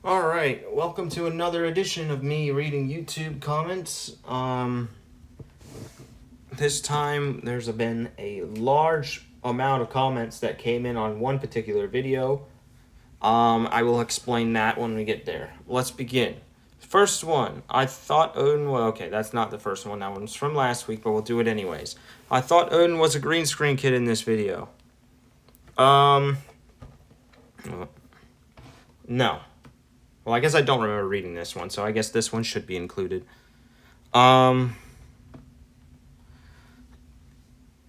Alright, welcome to another edition of me reading YouTube comments. This time there's been a large amount of comments that came in on one particular video. I will explain that when we get there. Let's begin. First one, I thought Odin was... Okay, that's not the first one. That one's from last week, but we'll do it anyways. I thought Odin was a green screen kid in this video. No. Well, I guess I don't remember reading this one, so I guess this one should be included. Yeah,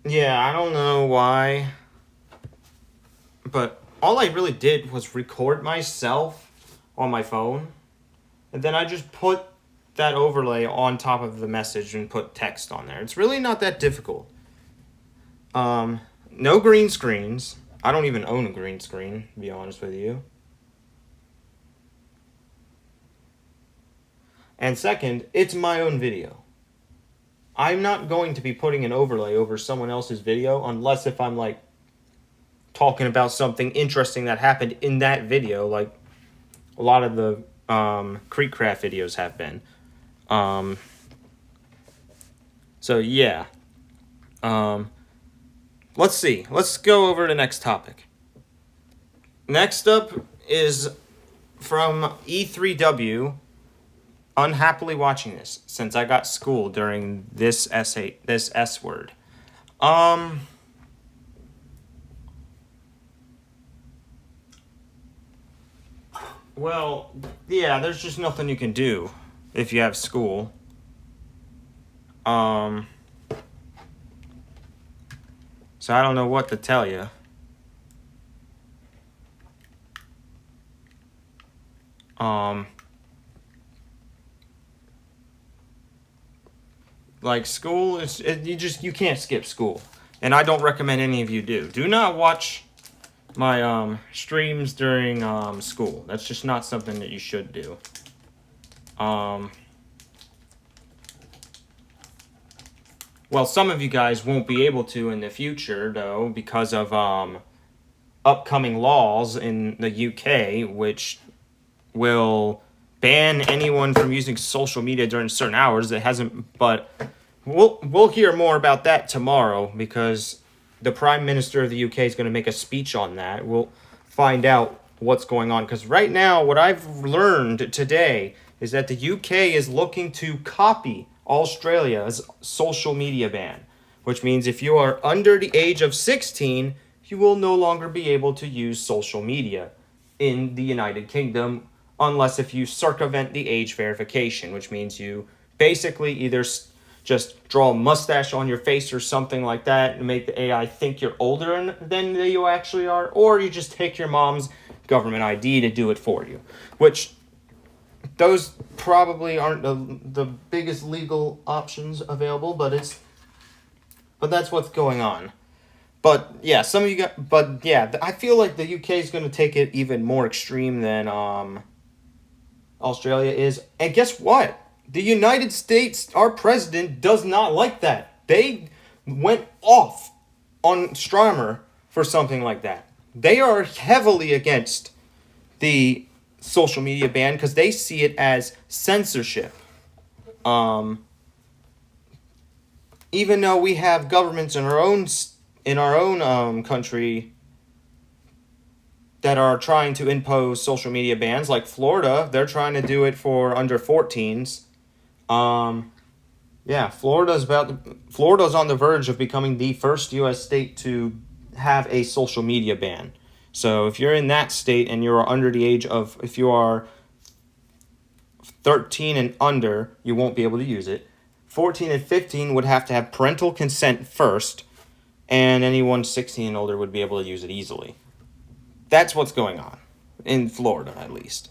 I don't know why, but all I really did was record myself on my phone, and then I just put that overlay on top of the message and put text on there. It's really not that difficult. No green screens. I don't even own a green screen, to be honest with you. And second, it's my own video. I'm not going to be putting an overlay over someone else's video unless if I'm like talking about something interesting that happened in that video, like a lot of the Creekcraft videos have been. So yeah. Let's see. Let's go over to the next topic. Next up is from E3W. Unhappily watching this since I got schooled during this essay, this S word. Well, yeah, there's just nothing you can do if you have school. So I don't know what to tell you. Like school is you can't skip school, and I don't recommend any of you do. Do not watch my streams during school. That's just not something that you should do. Well, some of you guys won't be able to in the future though because of upcoming laws in the UK which will ban anyone from using social media during certain hours. It hasn't, but we'll hear more about that tomorrow because the Prime Minister of the UK is going to make a speech on that. We'll find out what's going on because right now what I've learned today is that the UK is looking to copy Australia's social media ban, which means if you are under the age of 16, you will no longer be able to use social media in the United Kingdom unless if you circumvent the age verification, which means you basically either just draw a mustache on your face or something like that and make the AI think you're older than you actually are, or you just take your mom's government ID to do it for you, which those probably aren't the biggest legal options available, but that's what's going on. But yeah, some of you got, but yeah, I feel like the UK is going to take it even more extreme than Australia is. And guess what? The United States, our president, does not like that. They went off on Starmer for something like that. They are heavily against the social media ban because they see it as censorship. Even though we have governments in our own country that are trying to impose social media bans, like Florida, they're trying to do it for under 14s. Yeah, Florida's on the verge of becoming the first U.S. state to have a social media ban. So if you're in that state and you're under the age of, if you are 13 and under, you won't be able to use it. 14 and 15 would have to have parental consent first, and anyone 16 and older would be able to use it easily. That's what's going on in Florida, at least.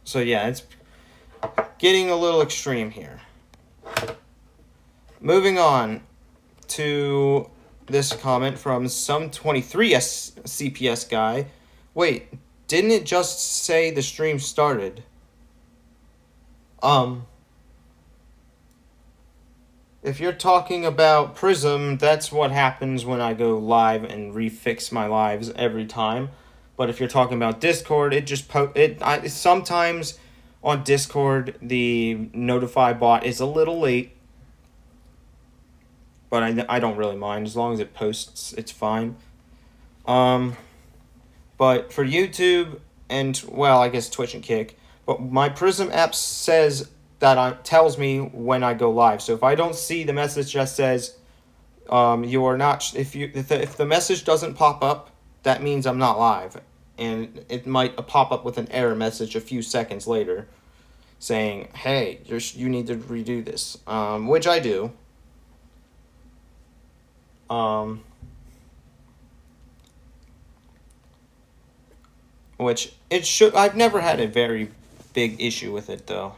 So yeah, it's getting a little extreme here. Moving on to this comment from some 23 CPS guy. Wait, didn't it just say the stream started? if you're talking about Prism, that's what happens when I go live and refix my lives every time. But if you're talking about Discord, it just sometimes on Discord the notify bot is a little late, but I don't really mind as long as it posts, it's fine. But for YouTube and, well, I guess Twitch and Kick, but my Prism app says that tells me when I go live. So if I don't see the message that says you are not, if the message doesn't pop up, that means I'm not live, and it might pop up with an error message a few seconds later, saying, "Hey, you need to redo this," which I do. Which it should. I've never had a very big issue with it though.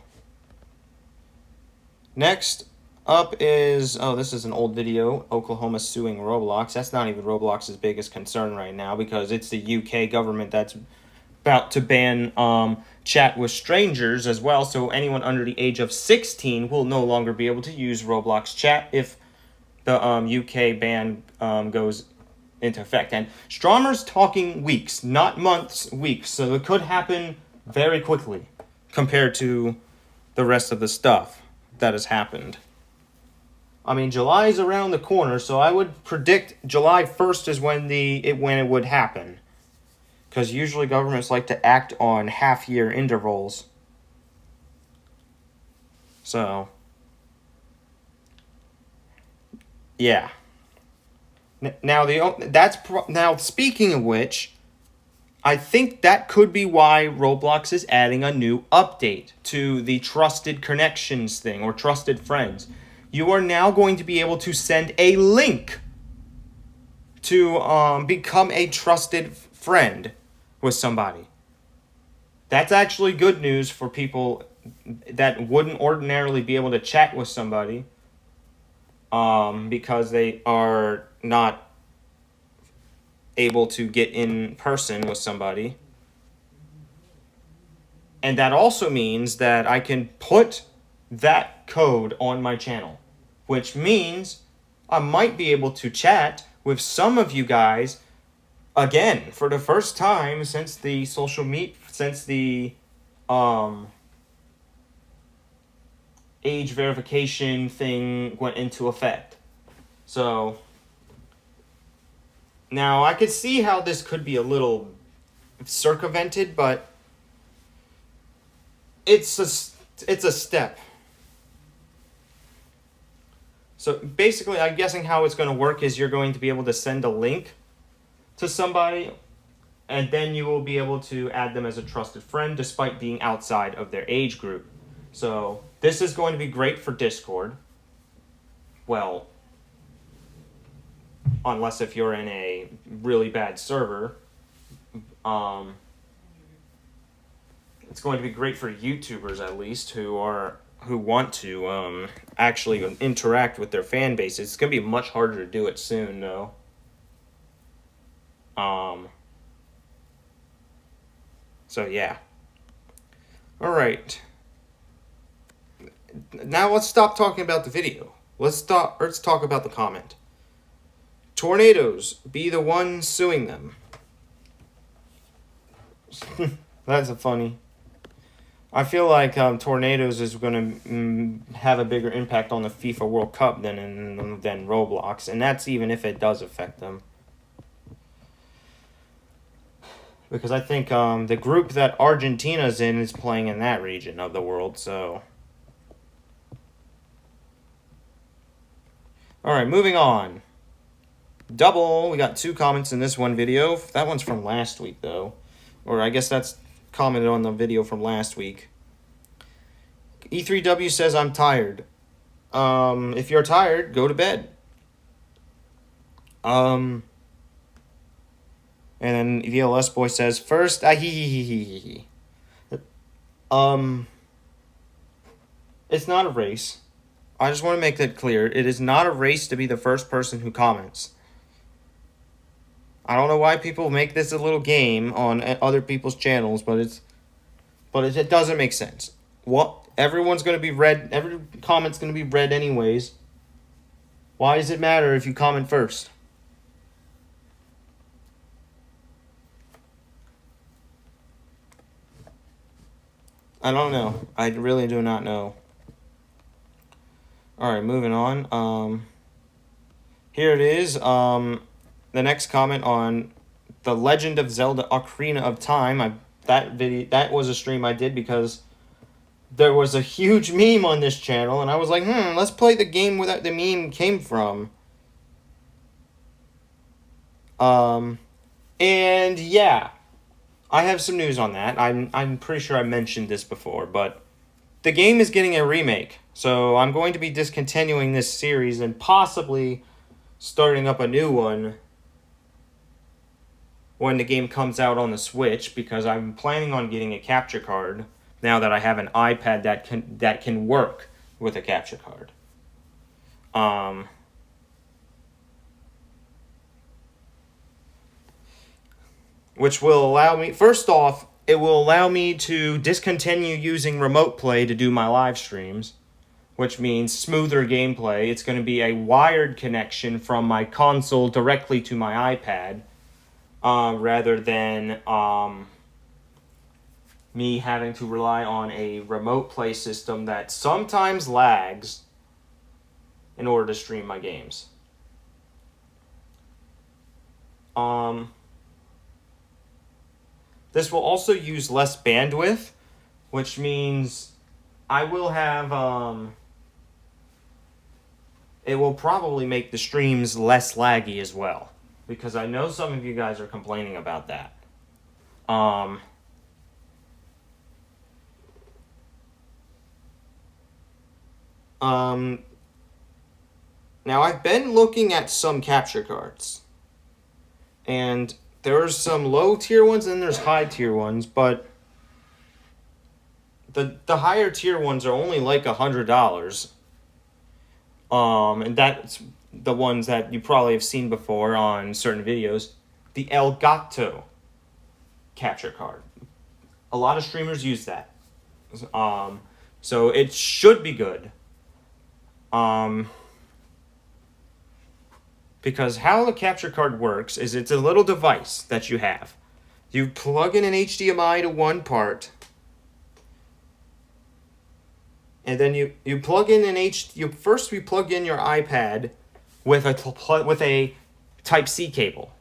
Next up is, this is an old video, Oklahoma suing Roblox. That's not even Roblox's biggest concern right now because it's the UK government that's about to ban chat with strangers as well. So anyone under the age of 16 will no longer be able to use Roblox chat if the UK ban goes into effect. And Stromer's talking weeks, not months, weeks. So it could happen very quickly compared to the rest of the stuff that has happened. I mean, July is around the corner, so I would predict July 1st is when it would happen. Because usually governments like to act on half-year intervals. So, yeah. Now speaking of which, I think that could be why Roblox is adding a new update to the Trusted Connections thing, or Trusted Friends. You are now going to be able to send a link to become a trusted friend with somebody. That's actually good news for people that wouldn't ordinarily be able to chat with somebody because they are not able to get in person with somebody. And that also means that I can put that code on my channel, which means I might be able to chat with some of you guys again for the first time since the age verification thing went into effect. So now I could see how this could be a little circumvented, but it's a step. So basically, I'm guessing how it's going to work is you're going to be able to send a link to somebody, and then you will be able to add them as a trusted friend despite being outside of their age group. So this is going to be great for Discord. Well, unless if you're in a really bad server. It's going to be great for YouTubers, at least, who want to actually interact with their fan base. It's going to be much harder to do it soon, though. So yeah. All right. Now let's stop talking about the video. Let's talk about the comment. Tornadoes, be the one suing them. That's a funny. I feel like Tornadoes is going to have a bigger impact on the FIFA World Cup than Roblox, and that's even if it does affect them. Because I think the group that Argentina's in is playing in that region of the world, so. Alright, moving on. Double, we got 2 comments in this one video. That one's from last week, though. Or I guess that's commented on the video from last week. E3W says, I'm tired. If you're tired, go to bed. And then VLS Boy says, first, it's not a race. I just want to make that clear. It is not a race to be the first person who comments. I don't know why people make this a little game on other people's channels, but it doesn't make sense. Everyone's going to be read. Every comment's going to be read anyways. Why does it matter if you comment first? I don't know. I really do not know. Alright, moving on. Here it is. The next comment on The Legend of Zelda Ocarina of Time. That was a stream I did because there was a huge meme on this channel, and I was like, let's play the game where the meme came from. And yeah, I have some news on that. I'm pretty sure I mentioned this before, but the game is getting a remake. So I'm going to be discontinuing this series and possibly starting up a new one when the game comes out on the Switch, because I'm planning on getting a capture card now that I have an iPad that can work with a capture card. Which will allow me, first off, it will allow me to discontinue using Remote Play to do my live streams, which means smoother gameplay. It's going to be a wired connection from my console directly to my iPad, rather than me having to rely on a Remote Play system that sometimes lags in order to stream my games. This will also use less bandwidth, which means I will have, it will probably make the streams less laggy as well, because I know some of you guys are complaining about that. Now I've been looking at some capture cards, and there's some low tier ones and there's high tier ones, but the higher tier ones are only like $100. And that's the ones that you probably have seen before on certain videos. The Elgato capture card. A lot of streamers use that. So it should be good. Because how the capture card works is it's a little device that you have. You plug in an HDMI to one part, and then you plug in first we plug in your iPad with a Type-C cable.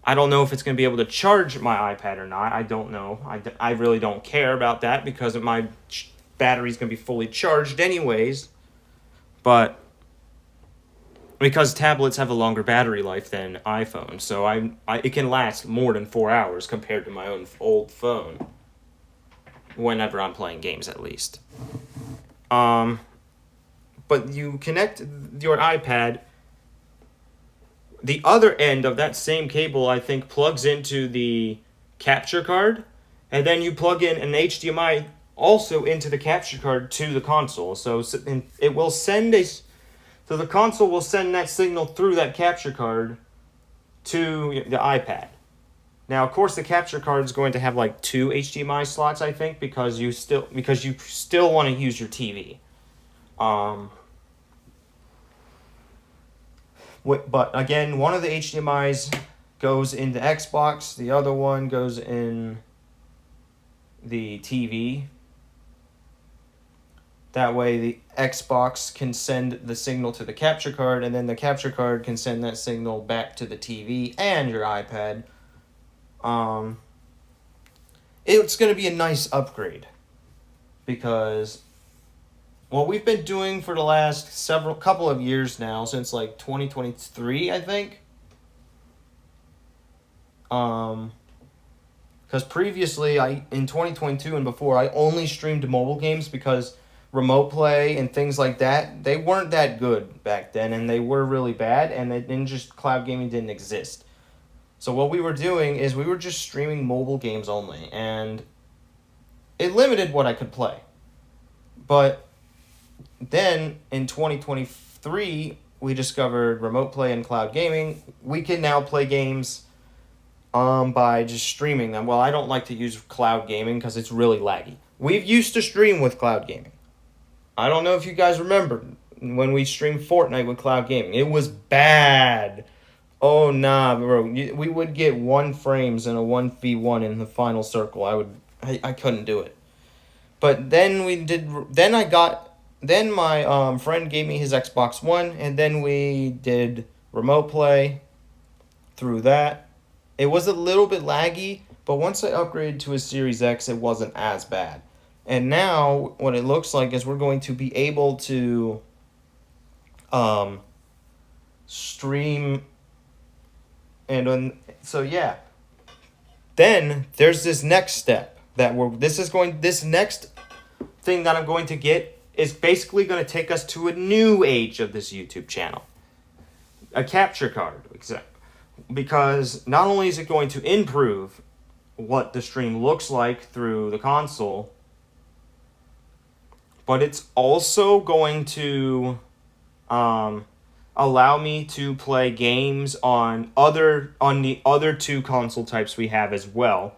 I don't know if it's going to be able to charge my iPad or not. I don't know. I really don't care about that because my battery's going to be fully charged anyways. But because tablets have a longer battery life than iPhones, so it can last more than 4 hours compared to my own old phone. Whenever I'm playing games, at least. But you connect your iPad. The other end of that same cable, I think, plugs into the capture card, and then you plug in an HDMI also into the capture card to the console. So it will send So the console will send that signal through that capture card to the iPad. Now, of course, the capture card is going to have like 2 HDMI slots, I think, because you still want to use your TV. But again, one of the HDMIs goes into Xbox, the other one goes in the TV. That way the Xbox can send the signal to the capture card, and then the capture card can send that signal back to the TV and your iPad. It's going to be a nice upgrade, because what we've been doing for the last couple of years now, since like 2023, I think. Because previously, in 2022 and before, I only streamed mobile games because Remote Play and things like that, they weren't that good back then, and they were really bad, and cloud gaming didn't exist. So what we were doing is we were just streaming mobile games only, and it limited what I could play. But then in 2023, we discovered Remote Play and cloud gaming. We can now play games by just streaming them. Well, I don't like to use cloud gaming because it's really laggy. We've used to stream with cloud gaming. I don't know if you guys remember. when we streamed Fortnite with Cloud Gaming. It was bad. Oh nah, bro. We would get 1 frames in a 1v1 in the final circle. I couldn't do it. But then we did. Then I got. Then my friend gave me his Xbox One, and then we did remote play through that. It was a little bit laggy, but once I upgraded to a Series X, it wasn't as bad. And now, what it looks like is we're going to be able to stream. So yeah. Then there's this next step this next thing that I'm going to get is basically going to take us to a new age of this YouTube channel. A capture card, because not only is it going to improve what the stream looks like through the console, but it's also going to allow me to play games on the other 2 console types we have as well.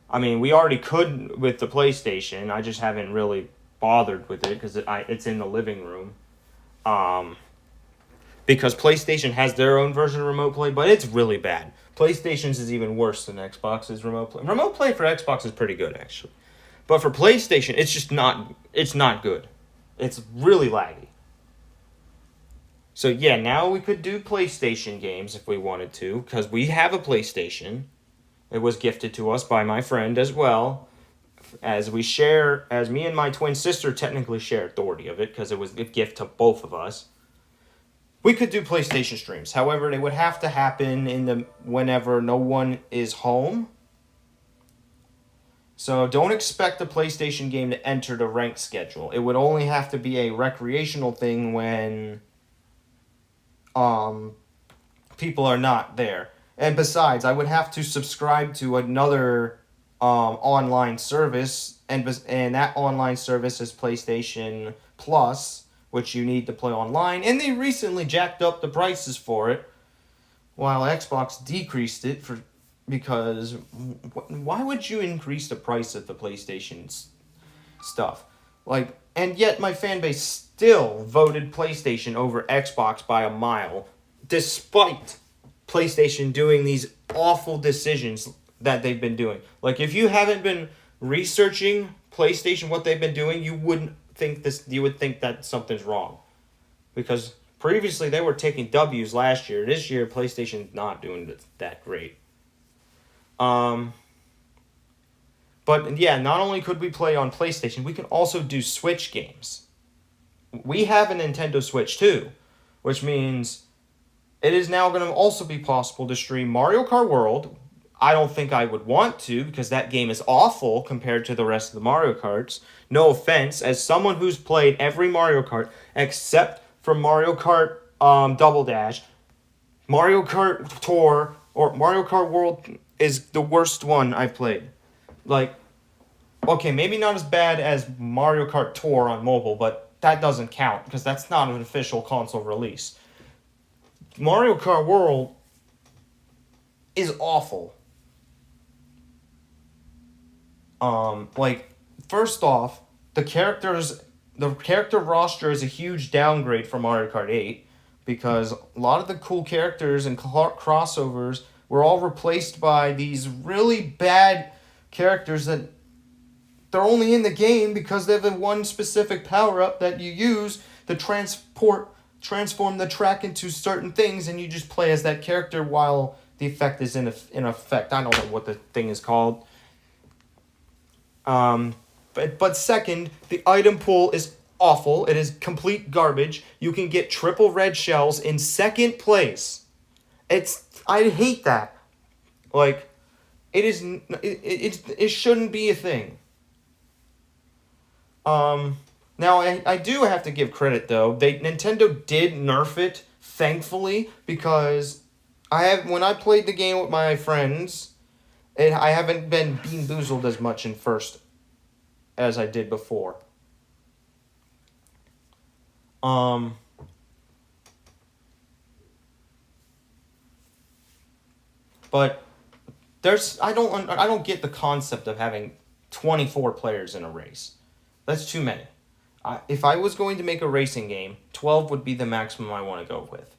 I mean, we already could with the PlayStation. I just haven't really bothered with it because it's in the living room. Because PlayStation has their own version of Remote Play, but it's really bad. PlayStation's is even worse than Xbox's Remote Play. Remote Play for Xbox is pretty good, actually. But for PlayStation, it's just not good. It's really laggy. So yeah, now we could do PlayStation games if we wanted to, because we have a PlayStation. It was gifted to us by my friend as well. As me and my twin sister technically share authority of it, because it was a gift to both of us. We could do PlayStation streams. However, they would have to happen whenever no one is home. So don't expect the PlayStation game to enter the ranked schedule. It would only have to be a recreational thing when people are not there. And besides, I would have to subscribe to another online service, and that online service is PlayStation Plus, which you need to play online. And they recently jacked up the prices for it, while Xbox decreased it because why would you increase the price of the PlayStation stuff? And yet my fan base still voted PlayStation over Xbox by a mile, despite PlayStation doing these awful decisions that they've been doing. If you haven't been researching PlayStation, what they've been doing, you would think that something's wrong. Because previously they were taking W's last year. This year, PlayStation's not doing that great. But yeah, not only could we play on PlayStation, we can also do Switch games. We have a Nintendo Switch too, which means it is now going to also be possible to stream Mario Kart World. I don't think I would want to, because that game is awful compared to the rest of the Mario Karts. No offense, as someone who's played every Mario Kart except for Mario Kart Double Dash, Mario Kart Tour, or Mario Kart World is the worst one I've played. Okay, maybe not as bad as Mario Kart Tour on mobile, but that doesn't count, because that's not an official console release. Mario Kart World is awful. First off, the character roster is a huge downgrade from Mario Kart 8, because a lot of the cool characters and crossovers were all replaced by these really bad characters that they're only in the game because they have one specific power-up that you use to transform the track into certain things, and you just play as that character while the effect is in effect. I don't know what the thing is called. But second, the item pool is awful. It is complete garbage. You can get triple red shells in second place. I hate that. It shouldn't be a thing. Now I do have to give credit though. Nintendo did nerf it, thankfully, because when I played the game with my friends, I haven't been bean boozled as much in first as I did before. But I don't get the concept of having 24 players in a race. That's too many. if I was going to make a racing game, 12 would be the maximum I want to go with.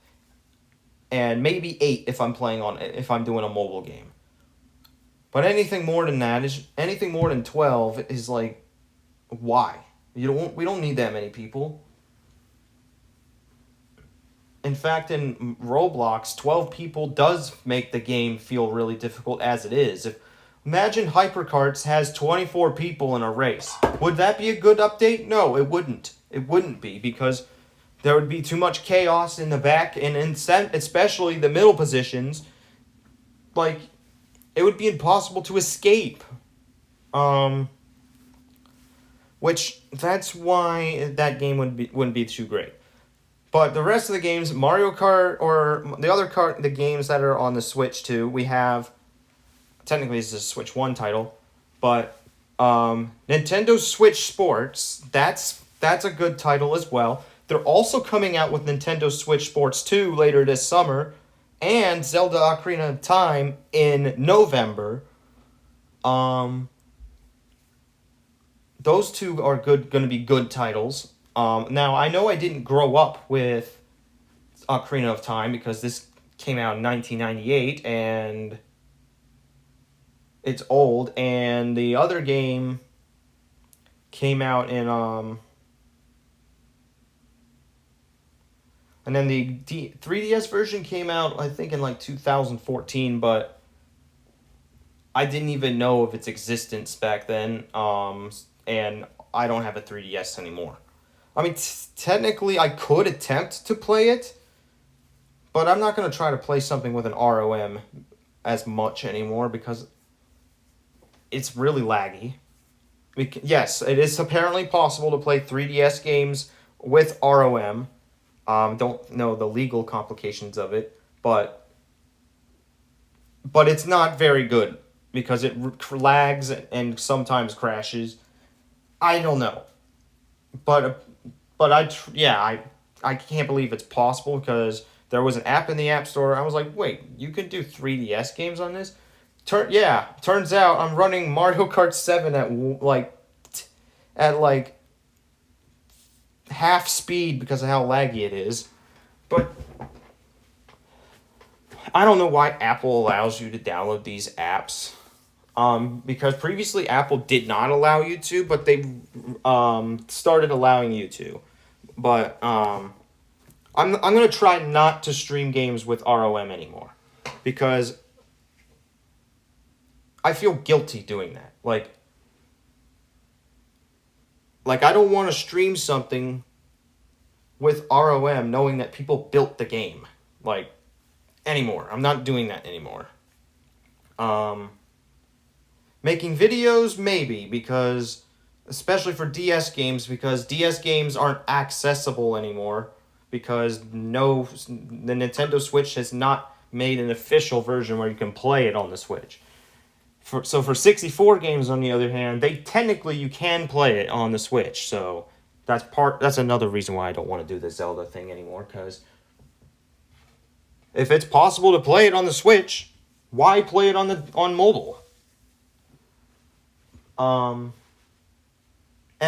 And maybe 8 if I'm doing a mobile game. But anything more than 12 is like, why? We don't need that many people. In fact, in Roblox, 12 people does make the game feel really difficult as it is. Imagine HyperCarts has 24 people in a race. Would that be a good update? No, it wouldn't. It wouldn't be, because there would be too much chaos in the back, and especially the middle positions. Like, it would be impossible to escape. Which, that's why that game wouldn't be too great. But the rest of the games, Mario Kart, or the games that are on the Switch too, we have, technically this is a Switch 1 title, but Nintendo Switch Sports, that's a good title as well. They're also coming out with Nintendo Switch Sports 2 later this summer, and Zelda Ocarina of Time in November. Those two are going to be good titles. Now, I know I didn't grow up with Ocarina of Time because this came out in 1998, and it's old, and the other game came out in, and then the 3DS version came out, I think, in like 2014, but I didn't even know of its existence back then, and I don't have a 3DS anymore. I mean, technically, I could attempt to play it, but I'm not going to try to play something with an ROM as much anymore because it's really laggy. Yes, it is apparently possible to play 3DS games with ROM. Don't know the legal complications of it, but it's not very good because it lags and sometimes crashes. I don't know, but I can't believe it's possible because there was an app in the App Store. I was like, wait, you can do 3DS games on this? Turns out I'm running Mario Kart 7 at half speed because of how laggy it is. But I don't know why Apple allows you to download these apps. Because previously Apple did not allow you to, but they started allowing you to. But I'm gonna try not to stream games with ROM anymore, because I feel guilty doing that. Like I don't want to stream something with ROM knowing that people built the game anymore. I'm not doing that anymore. Making videos, maybe, because, especially for DS games, because DS games aren't accessible anymore, because the Nintendo Switch has not made an official version where you can play it on the Switch. So for 64 games, on the other hand, you can play it on the Switch, so that's another reason why I don't want to do the Zelda thing anymore, because if it's possible to play it on the Switch, why play it on mobile? And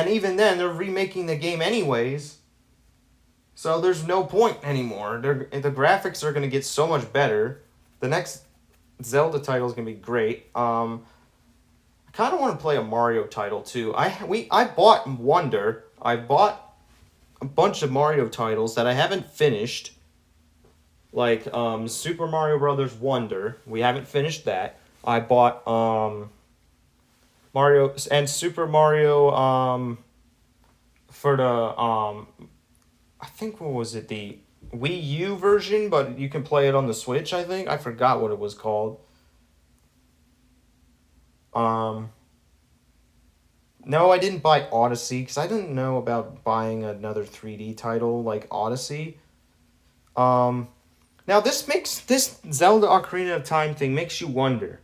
even then, they're remaking the game anyways, so there's no point anymore. The graphics are going to get so much better. The next Zelda title is going to be great. I kind of want to play a Mario title too. I bought Wonder. I bought a bunch of Mario titles that I haven't finished, like Super Mario Brothers Wonder. We haven't finished that. I bought Mario and Super Mario for the I think, what was it, the Wii U version, but you can play it on the Switch, I think. I forgot what it was called. No, I didn't buy Odyssey because I didn't know about buying another 3D title like Odyssey. Now this Zelda Ocarina of Time thing makes you wonder.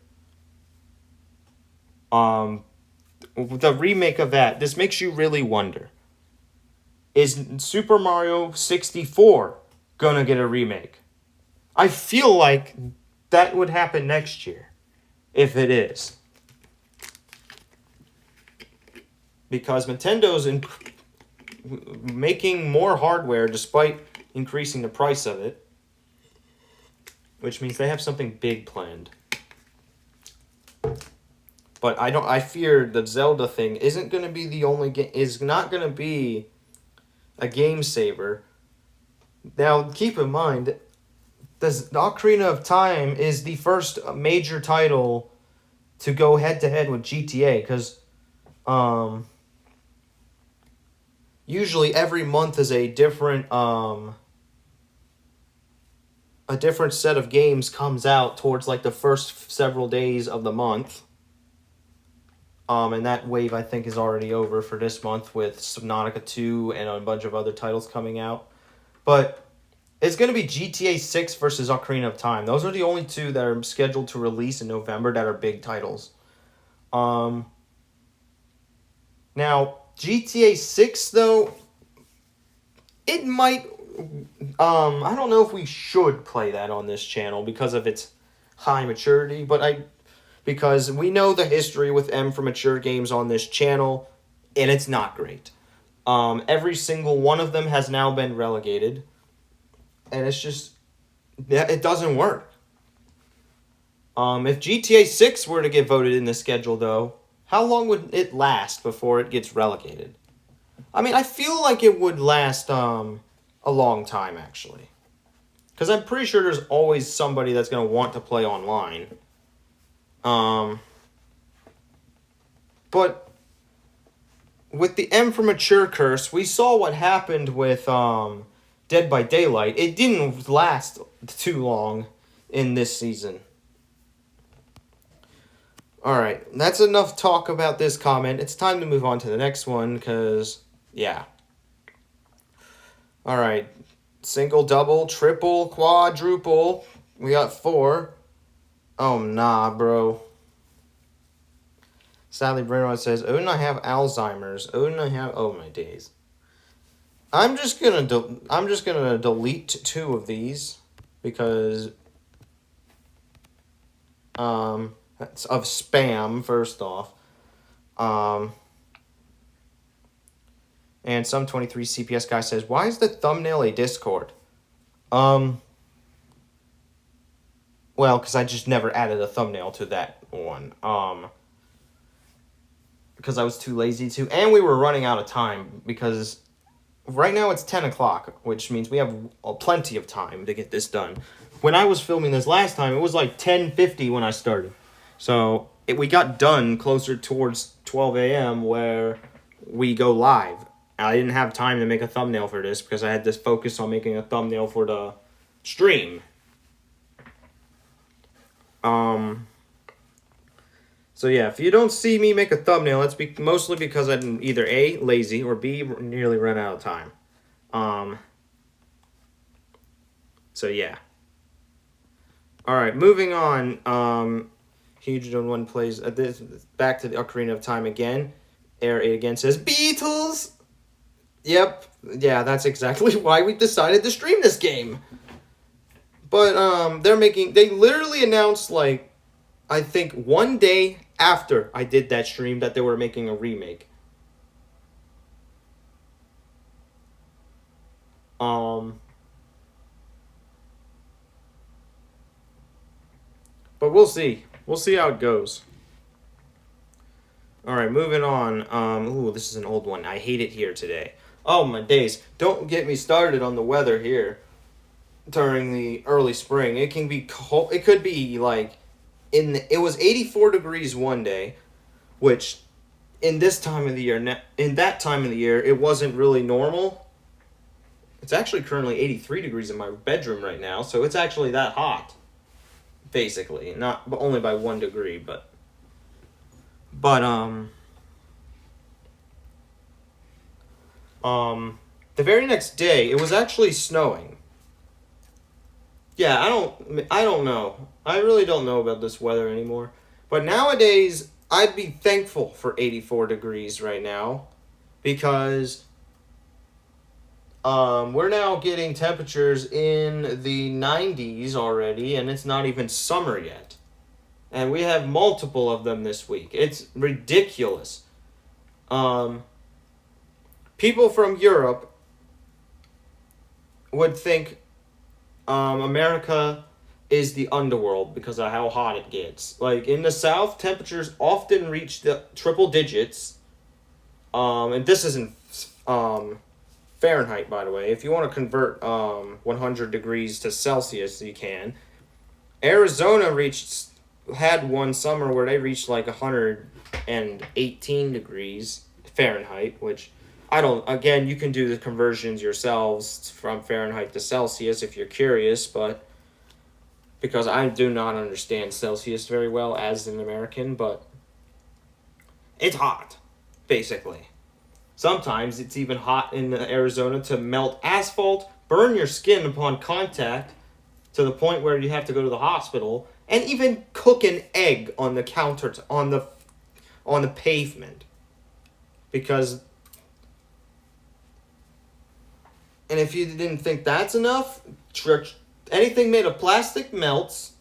The remake of this makes you really wonder. Is Super Mario 64 gonna get a remake? I feel like that would happen next year, if it is. Because Nintendo's making more hardware despite increasing the price of it, which means they have something big planned. But I fear the Zelda thing isn't going to be the only game, is not going to be a game saver. Now, keep in mind, the Ocarina of Time is the first major title to go head to head with GTA, because usually every month is a different set of games comes out towards like the first several days of the month. And that wave I think is already over for this month with Subnautica 2 and a bunch of other titles coming out. But it's going to be GTA 6 versus Ocarina of Time. Those are the only two that are scheduled to release in November that are big titles. Now, GTA 6, though, it might... I don't know if we should play that on this channel because of its high maturity, because we know the history with M for Mature games on this channel, and it's not great. Every single one of them has now been relegated, and it's just... it doesn't work. If GTA 6 were to get voted in the schedule, though, how long would it last before it gets relegated? I mean, I feel like it would last a long time, actually. Because I'm pretty sure there's always somebody that's going to want to play online. But with the M for Mature curse, we saw what happened with Dead by Daylight. It didn't last too long in this season. Alright, that's enough talk about this comment. It's time to move on to the next one, because, yeah. Alright, single, double, triple, quadruple. We got 4. Oh, nah, bro. Sadly, Bruno says, Odin, I have Alzheimer's. Odin, I have... Oh, my days. I'm just gonna delete 2 of these, because... That's of spam, first off. And some 23 CPS guy says, why is the thumbnail a Discord? Well, because I just never added a thumbnail to that one. Because I was too lazy to. And we were running out of time, because right now it's 10 o'clock, which means we have plenty of time to get this done. When I was filming this last time, it was like 10:50 when I started. So we got done closer towards 12 a.m. where we go live. I didn't have time to make a thumbnail for this because I had to focus on making a thumbnail for the stream. So yeah, if you don't see me make a thumbnail, it's mostly because I'm either A, lazy, or B, nearly run out of time. So yeah. Alright, moving on. Huge One plays this back to the Ocarina of Time again. Air 8 again says Beatles. Yep, yeah, that's exactly why we decided to stream this game. But they literally announced, like, I think 1 day after I did that stream that they were making a remake. But we'll see. We'll see how it goes. Alright, moving on. Ooh, this is an old one. I hate it here today. Oh, my days. Don't get me started on the weather here during the early spring. It can be cold. It could be, like, it was 84 degrees one day, which in this time of the year, in that time of the year, it wasn't really normal. It's actually currently 83 degrees in my bedroom right now, so it's actually that hot. Basically, not only by 1 degree, but the very next day it was actually snowing. Yeah, I don't know. I really don't know about this weather anymore. But nowadays, I'd be thankful for 84 degrees right now, because we're now getting temperatures in the 90s already, and it's not even summer yet. And we have multiple of them this week. It's ridiculous. people from Europe would think America is the underworld because of how hot it gets. Like in the South, temperatures often reach the triple digits. And this isn't Fahrenheit, by the way. If you want to convert 100 degrees to Celsius, you can. Arizona had one summer where they reached like 118 degrees Fahrenheit, which I don't. Again, you can do the conversions yourselves from Fahrenheit to Celsius if you're curious, but because I do not understand Celsius very well as an American, but it's hot, basically. Sometimes it's even hot in Arizona to melt asphalt, burn your skin upon contact to the point where you have to go to the hospital, and even cook an egg on the counter on the pavement. Because, and if you didn't think that's enough, anything made of plastic melts.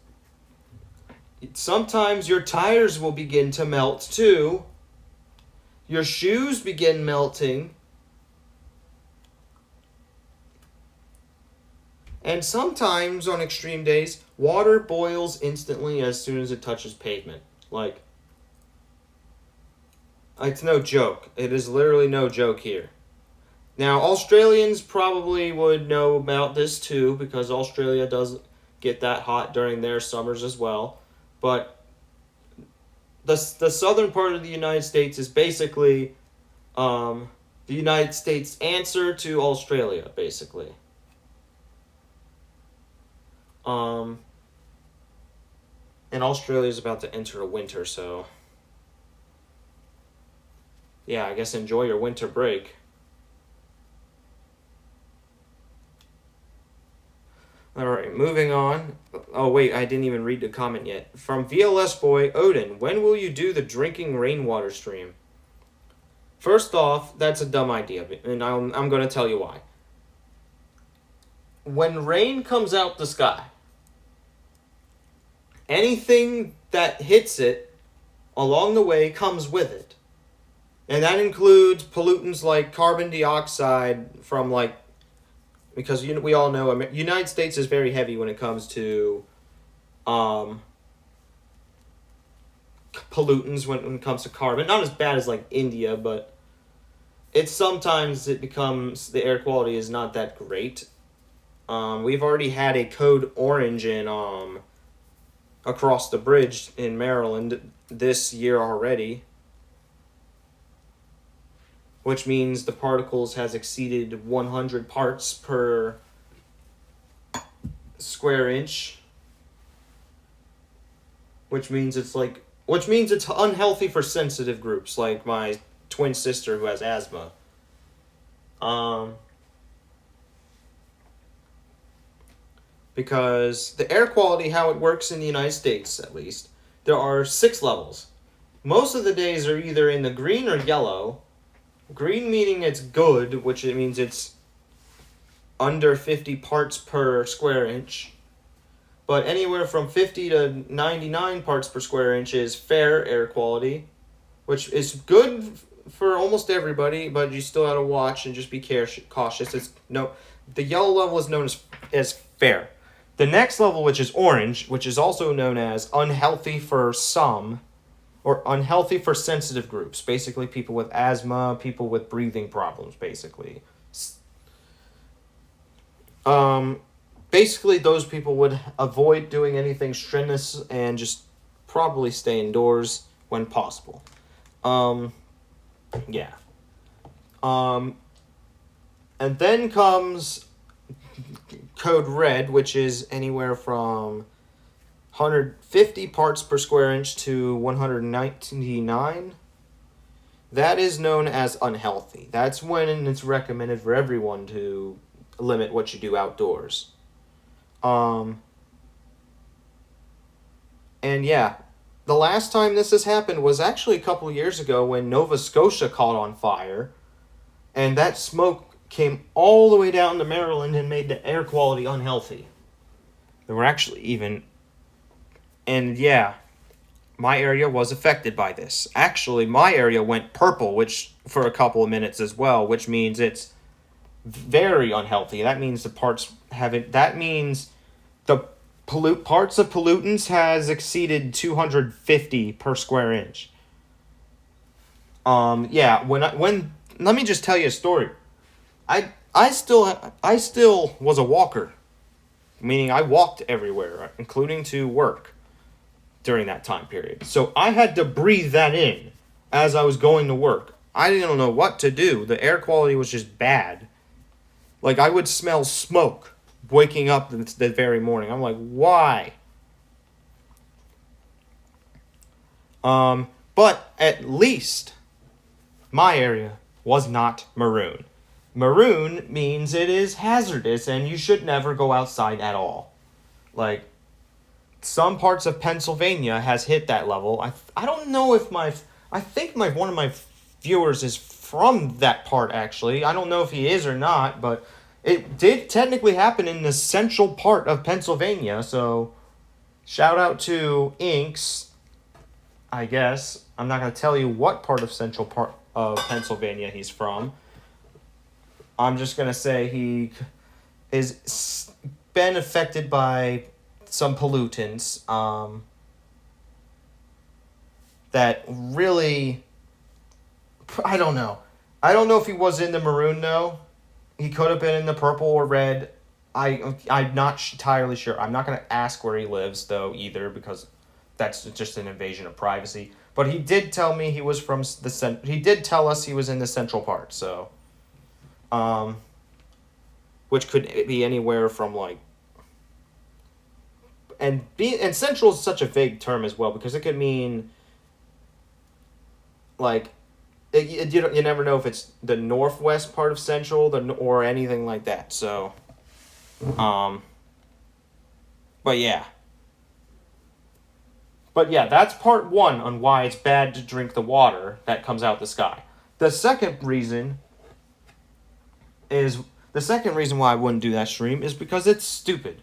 Sometimes your tires will begin to melt too. Your shoes begin melting. And sometimes on extreme days, water boils instantly as soon as it touches pavement. Like, it's no joke. It is literally no joke here. Now, Australians probably would know about this too, because Australia does get that hot during their summers as well. But the southern part of the United States is basically the United States' answer to Australia, basically. And Australia is about to enter a winter, so yeah, I guess enjoy your winter break. Alright, moving on. Oh wait, I didn't even read the comment yet. From VLS Boy, Odin, when will you do the drinking rainwater stream? First off, that's a dumb idea, and I'm going to tell you why. When rain comes out the sky, anything that hits it along the way comes with it. And that includes pollutants like carbon dioxide from because we all know United States is very heavy when it comes to pollutants when it comes to carbon. Not as bad as like India, but sometimes it becomes, the air quality is not that great. We've already had a code orange in across the bridge in Maryland this year already, which means the particles has exceeded 100 parts per square inch, which means it's unhealthy for sensitive groups like my twin sister who has asthma. Because the air quality, how it works in the United States at least, there are 6 levels. Most of the days are either in the green or yellow. Green meaning it's good, which it means it's under 50 parts per square inch. But anywhere from 50 to 99 parts per square inch is fair air quality, which is good for almost everybody, but you still have to watch and just be cautious. The yellow level is known as fair. The next level, which is orange, which is also known as unhealthy for some, or unhealthy for sensitive groups, basically people with asthma, people with breathing problems, basically. Basically, those people would avoid doing anything strenuous and just probably stay indoors when possible. Yeah. And then comes code red, which is anywhere from 150 parts per square inch to 199. That is known as unhealthy. That's when it's recommended for everyone to limit what you do outdoors. And yeah, the last time this has happened was actually a couple of years ago when Nova Scotia caught on fire, and that smoke came all the way down to Maryland and made the air quality unhealthy. There were actually even... And yeah, my area was affected by this. Actually, my area went purple, which for a couple of minutes as well, which means it's very unhealthy. That means the parts haven't. That means the parts of pollutants has exceeded 250 per square inch. Yeah. When let me just tell you a story. I still was a walker, meaning I walked everywhere, including to work during that time period. So I had to breathe that in as I was going to work. I didn't know what to do. The air quality was just bad. Like, I would smell smoke waking up the very morning. I'm like, why? But at least my area was not maroon. Maroon means it is hazardous and you should never go outside at all. Like, some parts of Pennsylvania has hit that level. I don't know if I think one of my viewers is from that part, actually. I don't know if he is or not, but it did technically happen in the central part of Pennsylvania, so shout out to Inks, I guess. I'm not going to tell you what part of central part of Pennsylvania he's from. I'm just going to say he is been affected by some pollutants that really, I don't know. I don't know if he was in the maroon, though. He could have been in the purple or red. I'm not entirely sure. I'm not going to ask where he lives, though, either, because that's just an invasion of privacy. But he did tell me he was from he did tell us he was in the central part, so which could be anywhere from, like, and central is such a vague term as well, because it could mean, like, you never know if it's the northwest part of central or anything like that. So, but yeah, that's part one on why it's bad to drink the water that comes out the sky. The second reason why I wouldn't do that stream is because it's stupid.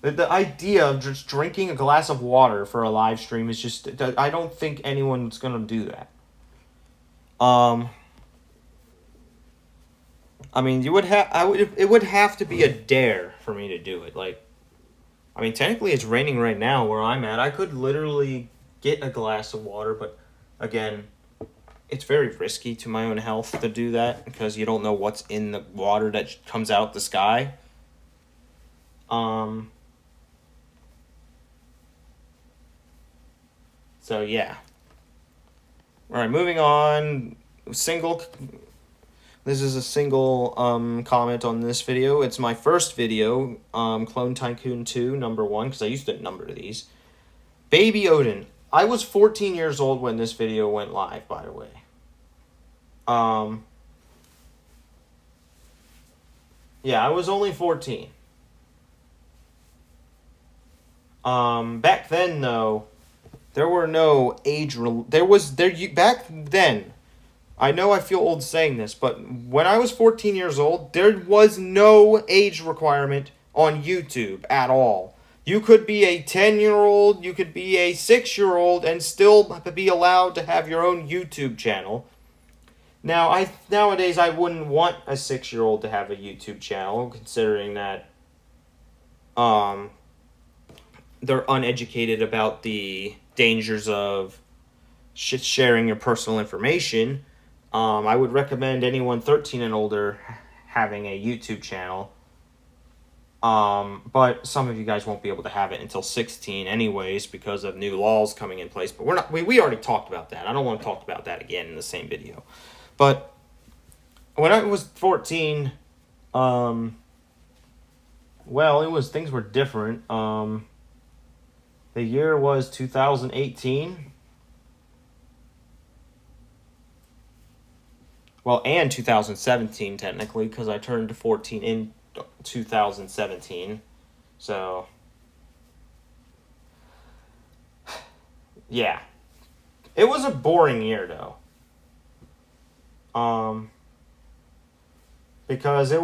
The idea of just drinking a glass of water for a live stream is just, I don't think anyone's gonna do that. I mean, it would have to be a dare for me to do it. Like, I mean, technically it's raining right now where I'm at. I could literally get a glass of water, but again, it's very risky to my own health to do that because you don't know what's in the water that comes out the sky. So yeah. All right, moving on. This is a single comment on this video. It's my first video, Clone Tycoon 2, number 1, because I used to number these. Baby Odin. I was 14 years old when this video went live, by the way. Yeah, I was only 14. Back then, though, there were no back then, I know I feel old saying this, but when I was 14 years old, there was no age requirement on YouTube at all. You could be a 10-year-old, you could be a 6-year-old, and still be allowed to have your own YouTube channel. Now, nowadays, I wouldn't want a 6-year-old to have a YouTube channel, considering that they're uneducated about the dangers of sharing your personal information. I would recommend anyone 13 and older having a YouTube channel. But some of you guys won't be able to have it until 16 anyways because of new laws coming in place. But we already talked about that. I don't want to talk about that again in the same video. But when I was 14, things were different. The year was 2018. Well, and 2017, technically, because I turned 14 in 2017. So, yeah. It was a boring year, though. Because that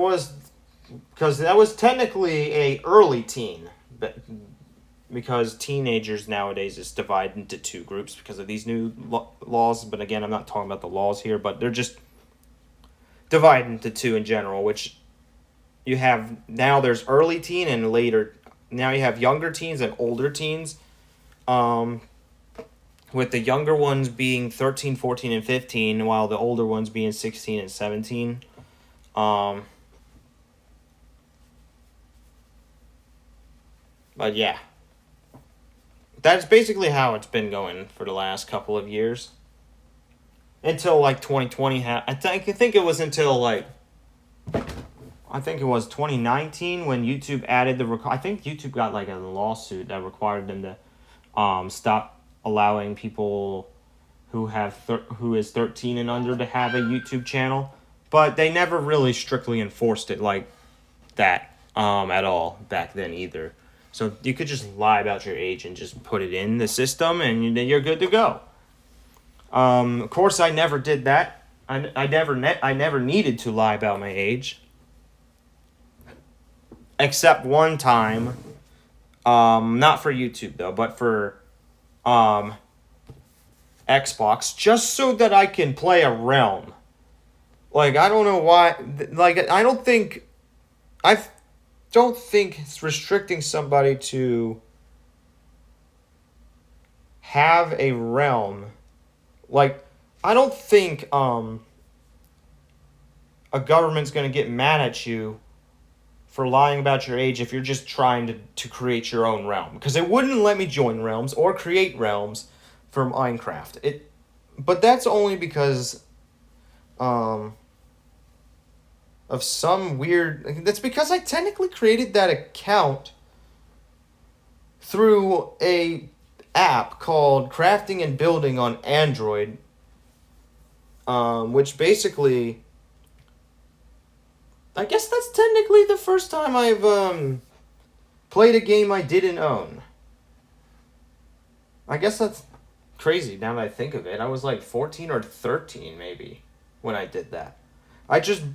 was technically a early teen. because teenagers nowadays is divided into two groups because of these new laws. But again, I'm not talking about the laws here, but they're just divided into two in general, which you have now there's early teen and later. Now you have younger teens and older teens. With the younger ones being 13, 14, and 15, while the older ones being 16 and 17. But yeah. That's basically how it's been going for the last couple of years. Until like 2020 I think it was until like I think it was 2019 when YouTube added I think YouTube got like a lawsuit that required them to stop allowing people who is 13 and under to have a YouTube channel, but they never really strictly enforced it like that at all back then either. So you could just lie about your age and just put it in the system and you're good to go. Of course I never did that. I never needed to lie about my age. Except one time, not for YouTube though, but for Xbox, just so that I can play a Realm. Like, I don't know why, like, I don't think it's restricting somebody to have a Realm. Like, I don't think a government's going to get mad at you for lying about your age if you're just trying to create your own realm. Because it wouldn't let me join realms or create realms for Minecraft. But that's only because of some weird... That's because I technically created that account through a app called Crafting and Building on Android, which basically... I guess that's technically the first time I've played a game I didn't own. I guess that's crazy now that I think of it. I was like 14 or 13 maybe when I did that.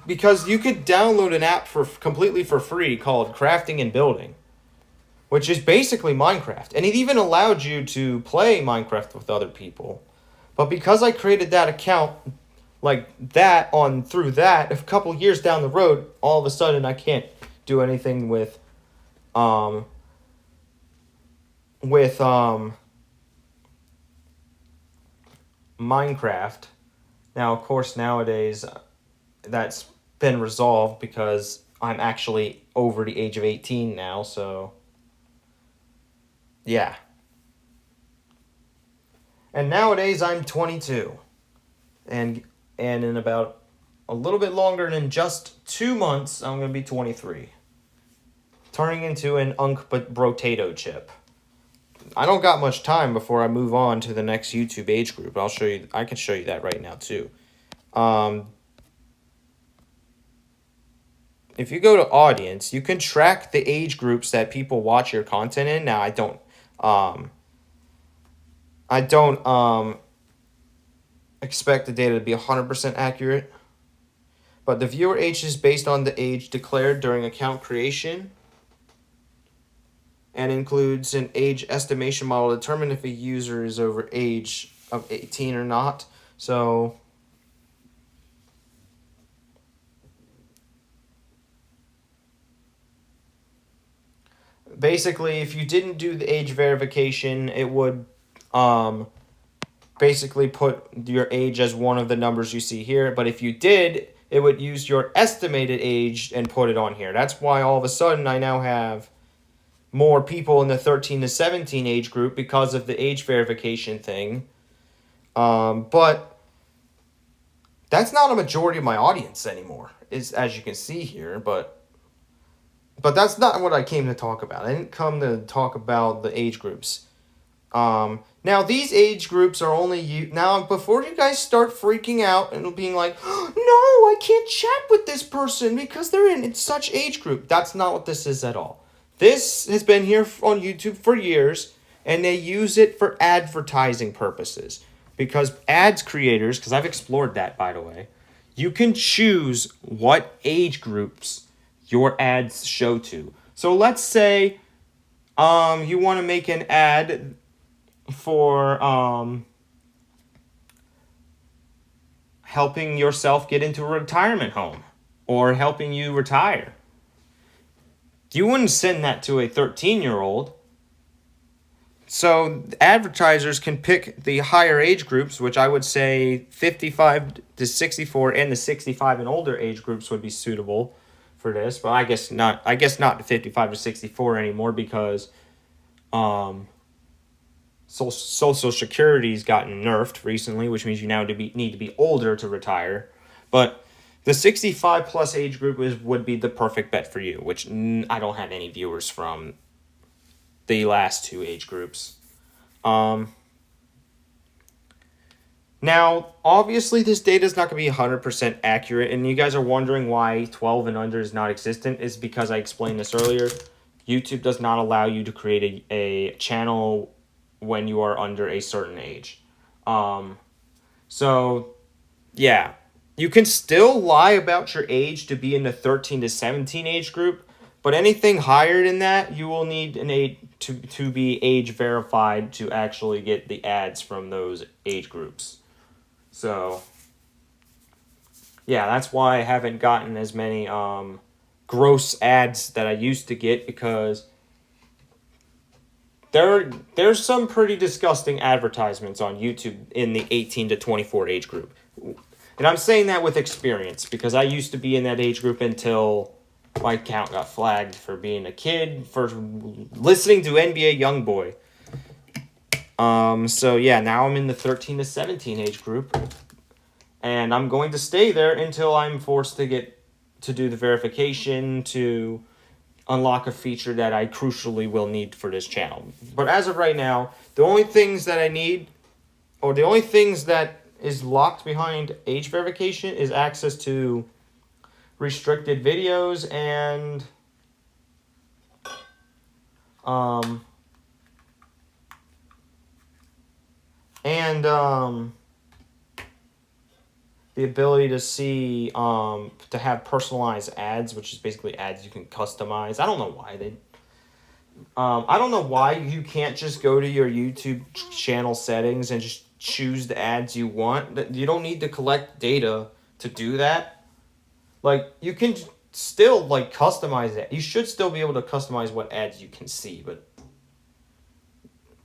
Because you could download an app completely for free called Crafting and Building, which is basically Minecraft. And it even allowed you to play Minecraft with other people. But because I created that account like that through that, a couple years down the road, all of a sudden I can't do anything with Minecraft. Now, of course, nowadays that's been resolved because I'm actually over the age of 18 now, so yeah. And nowadays I'm 22. And in about a little bit longer than just 2 months, I'm going to be 23. Turning into an potato chip. I don't got much time before I move on to the next YouTube age group. I can show you that right now too. If you go to audience, you can track the age groups that people watch your content in. Now, I don't expect the data to be 100% accurate, but the viewer age is based on the age declared during account creation and includes an age estimation model to determine if a user is over age of 18 or not. So basically, if you didn't do the age verification, it would basically put your age as one of the numbers you see here. But if you did, it would use your estimated age and put it on here. That's why all of a sudden I now have more people in the 13 to 17 age group because of the age verification thing. But that's not a majority of my audience anymore, as you can see here. But that's not what I came to talk about. I didn't come to talk about the age groups. Now, these age groups are only now, before you guys start freaking out and being like, oh, no, I can't chat with this person because they're in such age group. That's not what this is at all. This has been here on YouTube for years, and they use it for advertising purposes. Because ads creators, because I've explored that, by the way, you can choose what age groups your ads show to. So let's say You want to make an ad for helping yourself get into a retirement home or helping you retire. You wouldn't send that to a 13-year-old. So advertisers can pick the higher age groups, which I would say 55 to 64 and the 65 and older age groups would be suitable for this. But I guess not. I guess not the 55 to 64 anymore because Social Security's gotten nerfed recently, which means you now need to be older to retire. But the 65 plus age group would be the perfect bet for you, which I don't have any viewers from the last two age groups. Now, obviously, this data is not going to be 100% accurate, and you guys are wondering why 12 and under is not existent. Is because I explained this earlier. YouTube does not allow you to create a channel when you are under a certain age. So, yeah. You can still lie about your age to be in the 13 to 17 age group, but anything higher than that, you will need an age to be age verified to actually get the ads from those age groups. So, yeah, that's why I haven't gotten as many gross ads that I used to get, because there's some pretty disgusting advertisements on YouTube in the 18 to 24 age group. And I'm saying that with experience because I used to be in that age group until my account got flagged for being a kid, for listening to NBA Youngboy. So yeah, now I'm in the 13 to 17 age group. And I'm going to stay there until I'm forced to do the verification to unlock a feature that I crucially will need for this channel. But as of right now, the only things that I need, or the only things that is locked behind age verification, is access to restricted videos and the ability to see to have personalized ads, which is basically ads you can customize. I don't know why you can't just go to your YouTube channel settings and just choose the ads you want. You don't need to collect data to do that. Like, you can still customize it. You should still be able to customize what ads you can see,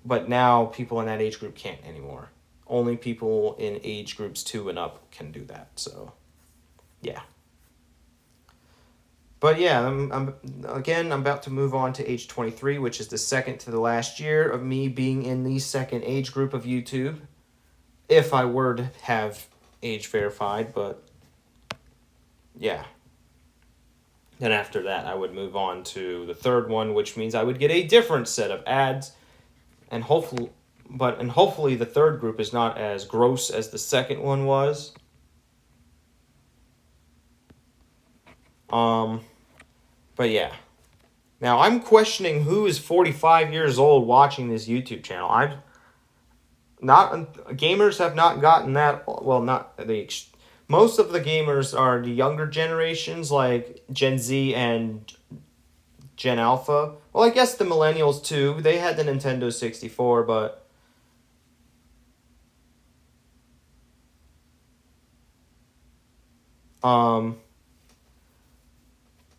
but now people in that age group can't anymore. Only people in age groups 2 and up can do that. So, yeah. But yeah, I'm about to move on to age 23, which is the second to the last year of me being in the second age group of YouTube. If I were to have age verified, but yeah. Then after that, I would move on to the third one, which means I would get a different set of ads, and hopefully the third group is not as gross as the second one was. But yeah. Now I'm questioning who is 45 years old watching this YouTube channel. Gamers have not gotten that, well, most of the gamers are the younger generations, like Gen Z and Gen Alpha. Well, I guess the millennials too. They had the Nintendo 64, but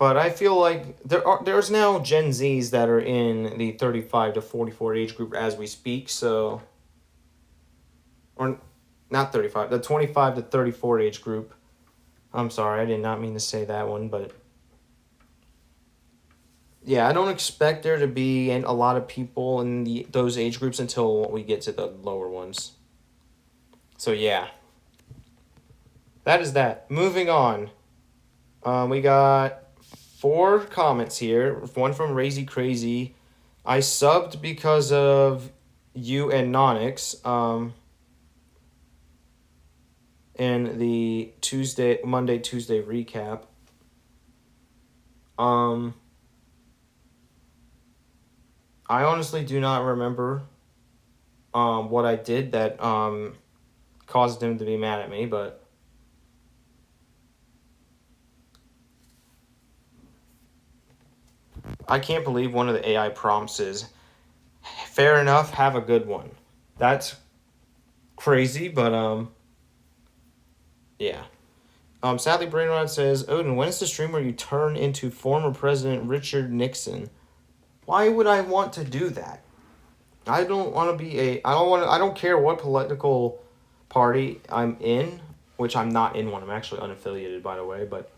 I feel like there's now Gen Zs that are in the 35 to 44 age group as we speak, so, or not 35, the 25 to 34 age group. I'm sorry, I did not mean to say that one, but yeah, I don't expect there to be a lot of people in those age groups until we get to the lower ones. So yeah, that is that. Moving on, we got 4 comments here. One from Razy Crazy. I subbed because of you and Nonix. In the Monday, Tuesday recap. I honestly do not remember what I did that caused him to be mad at me, but I can't believe one of the AI prompts is, fair enough, have a good one. That's crazy, but yeah. Sadly, Brainrod says, Odin, when is the stream where you turn into former President Richard Nixon? Why would I want to do that? I don't want to be a. I don't care what political party I'm in, which I'm not in one. I'm actually unaffiliated, by the way. But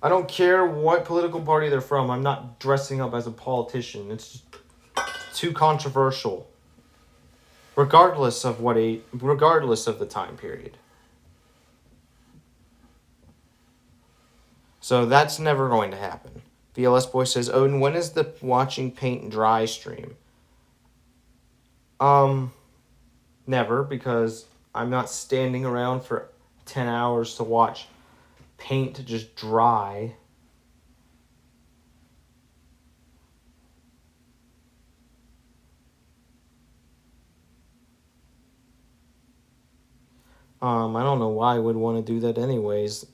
I don't care what political party they're from. I'm not dressing up as a politician. It's just too controversial. Regardless of the time period. So that's never going to happen. VLS Boy says, Odin, when is the watching paint dry stream? Never, because I'm not standing around for 10 hours to watch paint just dry. I don't know why I would want to do that anyways.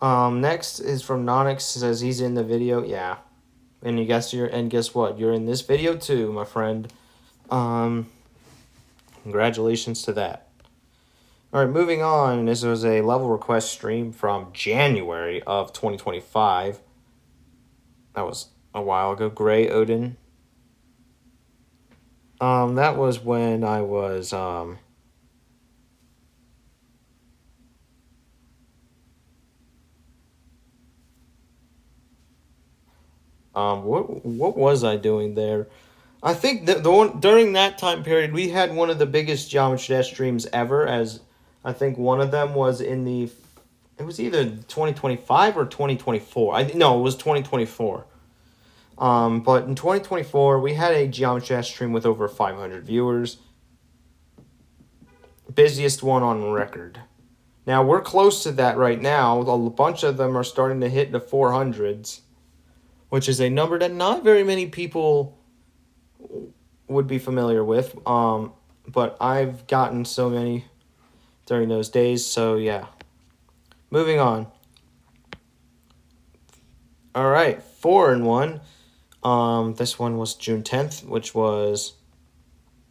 Next is from Nonix, says he's in the video. Yeah. And guess what? You're in this video too, my friend. Congratulations to that. All right, moving on. This was a level request stream from January of 2025. That was a while ago. Gray Odin. That was when I was what was I doing there? I think the one during that time period we had one of the biggest Geometry Dash streams ever, as I think one of them was in the, it was either 2025 or 2024. No, it was 2024. But in 2024 we had a Geometry Dash stream with over 500 viewers. Busiest one on record. Now we're close to that right now. A bunch of them are starting to hit the 400s, which is a number that not very many people would be familiar with. But I've gotten so many during those days, so yeah. Moving on. All right, 4-1. This one was June 10th, which was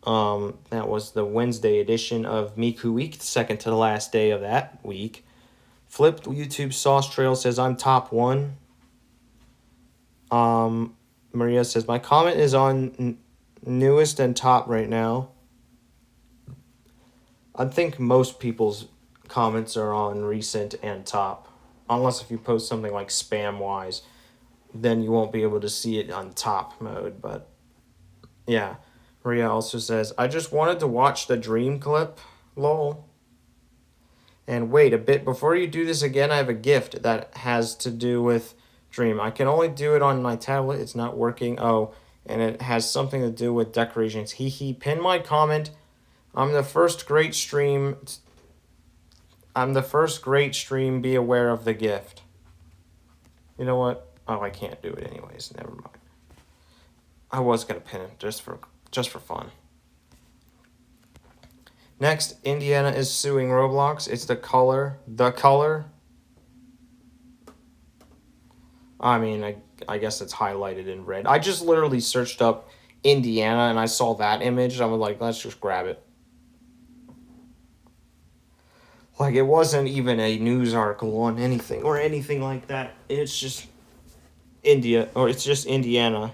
that was the Wednesday edition of Miku Week, the second to the last day of that week. Flipped YouTube Sauce Trail says I'm top 1. Maria says my comment is on newest and top right now. I think most people's comments are on recent and top, unless if you post something like spam wise, then you won't be able to see it on top mode. But yeah, Maria also says I just wanted to watch the dream clip, lol. And wait a bit, before you do this again, I have a gift that has to do with Dream. I can only do it on my tablet. It's not working. Oh, and it has something to do with decorations. Pin my comment. I'm the first great stream. Be aware of the gift. You know what? Oh, I can't do it anyways. Never mind. I was gonna pin it just for fun. Next, Indiana is suing Roblox. It's the color. I mean, I guess it's highlighted in red. I just literally searched up Indiana and I saw that image. I was like, let's just grab it. Like, it wasn't even a news article on anything like that. It's just it's just Indiana.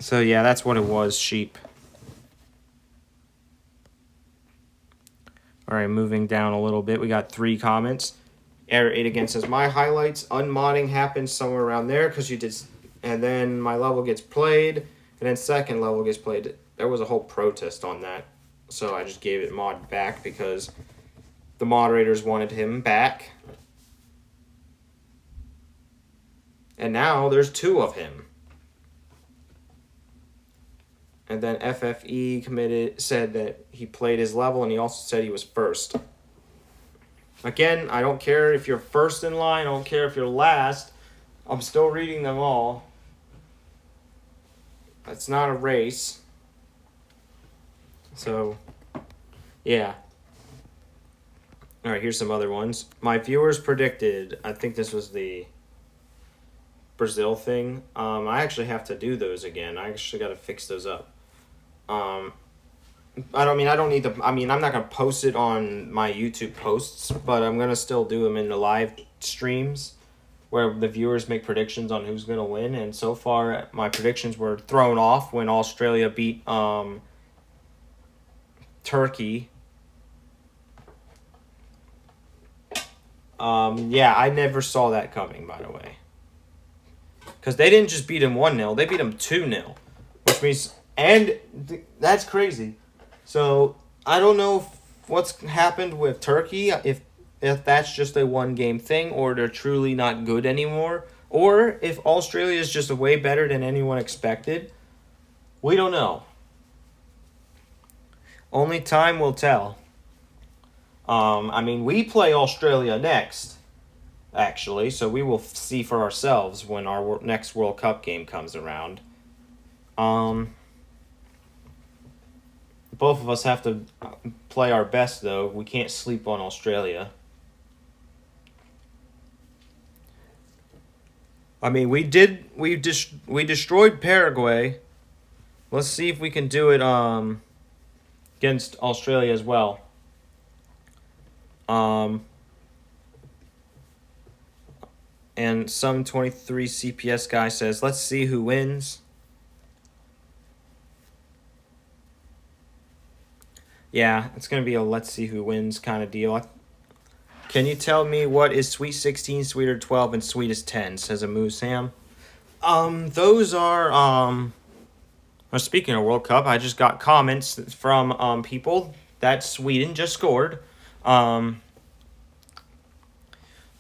So yeah, that's what it was, sheep. All right, moving down a little bit, we got 3 comments. Error 8 again says, my highlights, unmodding happens somewhere around there because you did, and then my level gets played, and then second level gets played. There was a whole protest on that, so I just gave it mod back because the moderators wanted him back. And now there's 2 of him. And then FFE said that he played his level, and he also said he was first. Again, I don't care if you're first in line. I don't care if you're last. I'm still reading them all. It's not a race. So, yeah. All right, here's some other ones. My viewers predicted, I think this was the Brazil thing. I actually have to do those again. I actually got to fix those up. I don't need to. I mean, I'm not gonna post it on my YouTube posts, but I'm gonna still do them in the live streams where the viewers make predictions on who's gonna win. And so far, my predictions were thrown off when Australia beat Turkey. Yeah, I never saw that coming, by the way. Because they didn't just beat him 1-0, they beat him 2-0. Which means, that's crazy. So, I don't know what's happened with Turkey, if that's just a one-game thing, or they're truly not good anymore, or if Australia is just way better than anyone expected. We don't know. Only time will tell. We play Australia next, actually, so we will see for ourselves when our next World Cup game comes around. Both of us have to play our best, though. We can't sleep on Australia. I mean, we destroyed Paraguay. Let's see if we can do it against Australia as well. And some 23 CPS guy says, let's see who wins. Yeah, it's going to be a let's see who wins kind of deal. Can you tell me what is Sweet 16, Sweeter 12, and Sweetest 10, says Amu Sam. Those are, well, speaking of World Cup, I just got comments from people that Sweden just scored.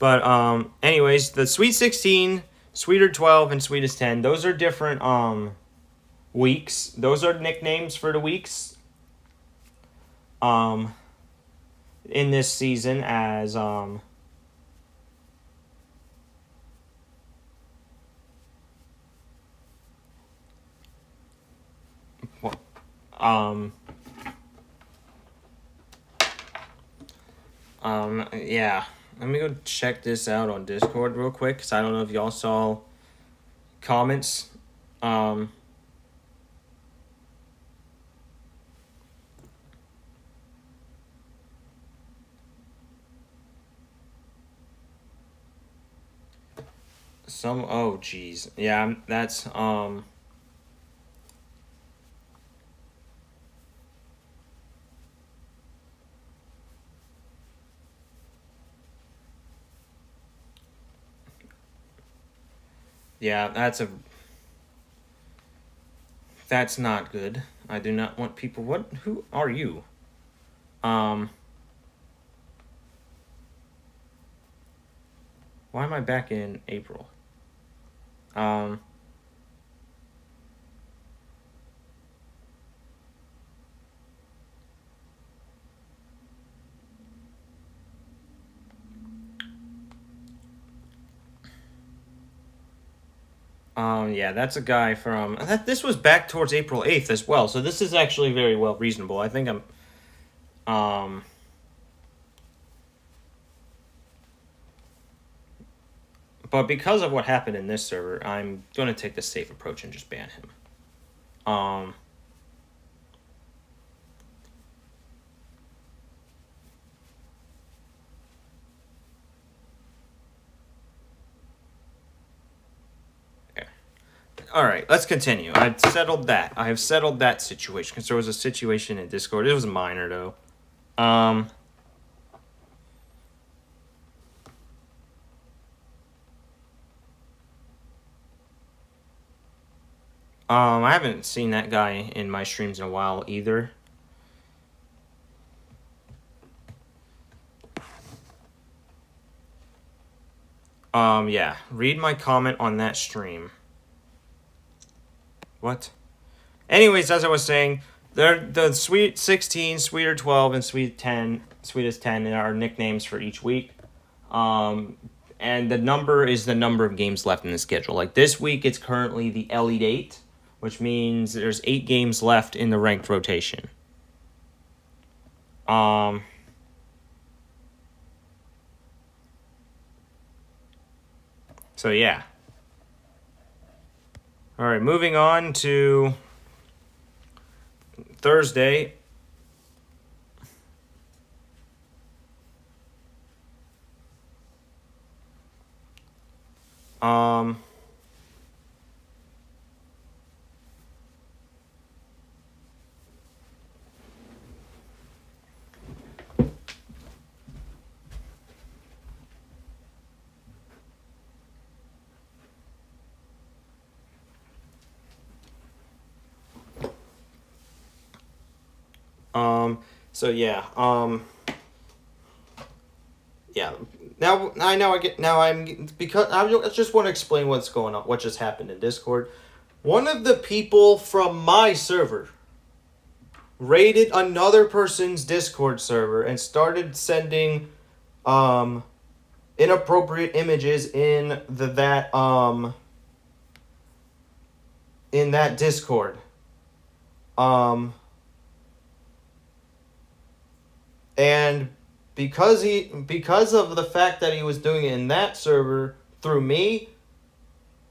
Anyways, the Sweet 16, Sweeter 12, and Sweetest 10, those are different weeks. Those are nicknames for the weeks in this season as yeah. Let me go check this out on Discord real quick, because I don't know if y'all saw comments. Oh geez. Yeah, that's yeah, that's not good. I do not want people. Who are you? Why am I back in April? Yeah, that's a guy from this was back towards April 8th as well. So this is actually very well reasonable. I think but because of what happened in this server, I'm going to take the safe approach and just ban him. All right, let's continue. I've settled that. I have settled that situation because there was a situation in Discord. It was minor though. I haven't seen that guy in my streams in a while either. Yeah. Read my comment on that stream. What? Anyways, as I was saying, the Sweet 16, Sweeter 12, and Sweetest 10 are nicknames for each week. And the number is the number of games left in the schedule. Like this week, it's currently the Elite 8, which means there's 8 games left in the ranked rotation. So yeah. All right, moving on to Thursday. Um, so yeah, yeah. Now I know I get now I'm because I just want to explain what's going on, what just happened in Discord. One of the people from my server raided another person's Discord server and started sending inappropriate images in that Discord. And because of the fact that he was doing it in that server through me,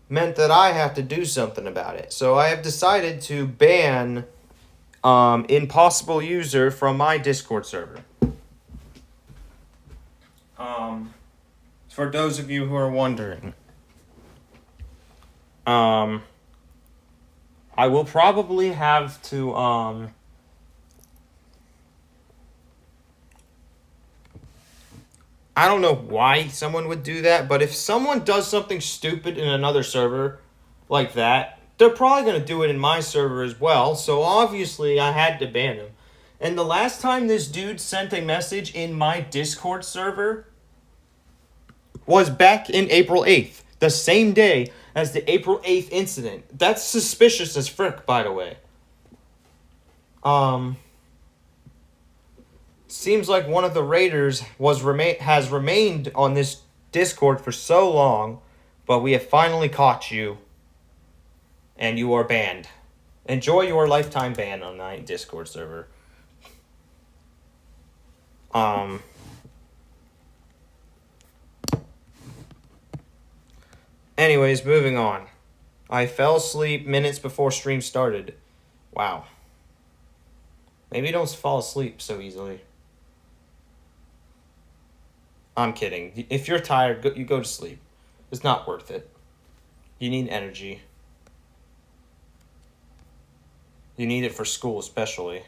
meant that I have to do something about it. So I have decided to ban Impossible User from my Discord server. For those of you who are wondering, I will probably have to I don't know why someone would do that, but if someone does something stupid in another server like that, they're probably going to do it in my server as well. So obviously I had to ban him. And the last time this dude sent a message in my Discord server was back in April 8th, the same day as the April 8th incident. That's suspicious as frick, by the way. Seems like one of the raiders has remained on this Discord for so long, but we have finally caught you, and you are banned. Enjoy your lifetime ban on my Discord server. Anyways, moving on. I fell asleep minutes before stream started. Wow. Maybe don't fall asleep so easily. I'm kidding. If you're tired, you go to sleep. It's not worth it. You need energy. You need it for school, especially.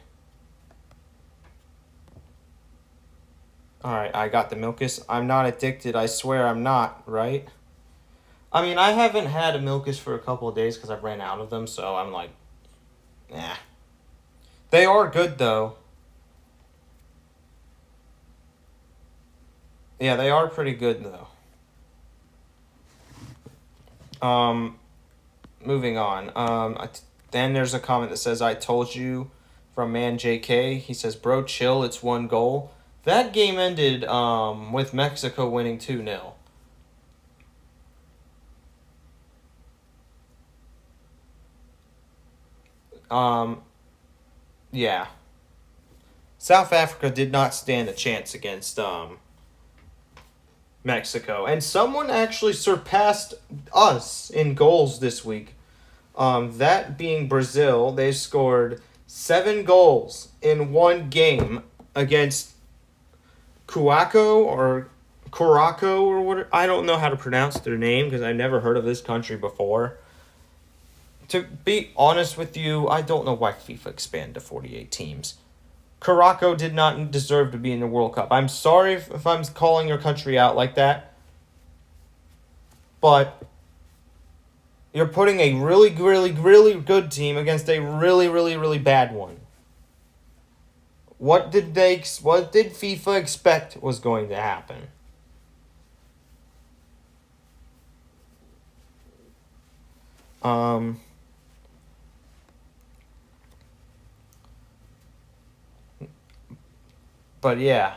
Alright, I got the Milkus. I'm not addicted. I swear I'm not, right? I mean, I haven't had a Milkus for a couple of days because I've ran out of them, so I'm like, nah. They are good, though. Yeah, they are pretty good, though. Moving on. Then there's a comment that says, I told you, from Man JK. He says, bro, chill, it's 1 goal. That game ended with Mexico winning 2-0. Yeah. South Africa did not stand a chance against Mexico. And someone actually surpassed us in goals this week. That being Brazil. They scored 7 goals in 1 game against Curaçao or what. I don't know how to pronounce their name because I've never heard of this country before. To be honest with you, I don't know why FIFA expanded to 48 teams. Curaçao did not deserve to be in the World Cup. I'm sorry if I'm calling your country out like that. But you're putting a really, really, really good team against a really, really, really bad one. What did FIFA expect was going to happen? But yeah.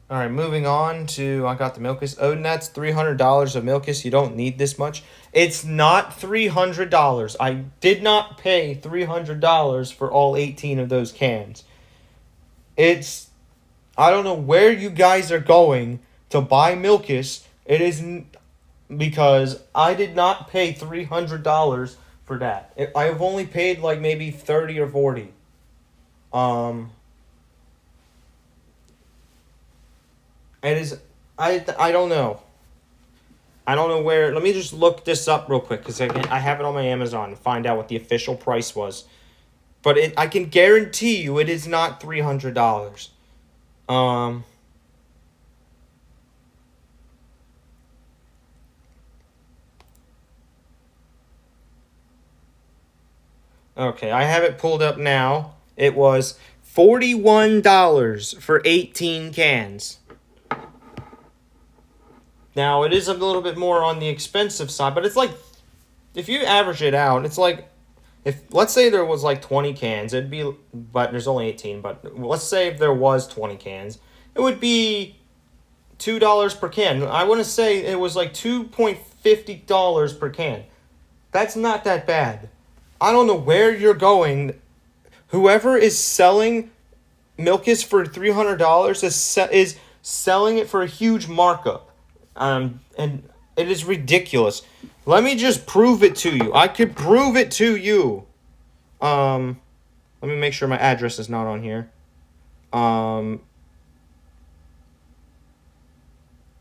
All right, moving on to I got the Milkus. Odin, that's $300 of Milkus. You don't need this much. It's not $300. I did not pay $300 for all 18 of those cans. It's I don't know where you guys are going to buy Milkus. It isn't because I did not pay $300 for that. I have only paid like maybe 30 or 40. Um, it is I don't know. I don't know where. Let me just look this up real quick because I have it on my Amazon to find out what the official price was. But I can guarantee you it is not $300. Um, okay, I have it pulled up now. It was $41 for 18 cans. Now, it is a little bit more on the expensive side, but it's like, if you average it out, it's like, if, let's say there was like 20 cans, it'd be, but there's only 18, but let's say if there was 20 cans, it would be $2 per can. I want to say it was like $2.50 per can. That's not that bad. I don't know where you're going. Whoever is selling Milkus for $300 is selling it for a huge markup. And it is ridiculous. Let me just prove it to you. I could prove it to you. Let me make sure my address is not on here.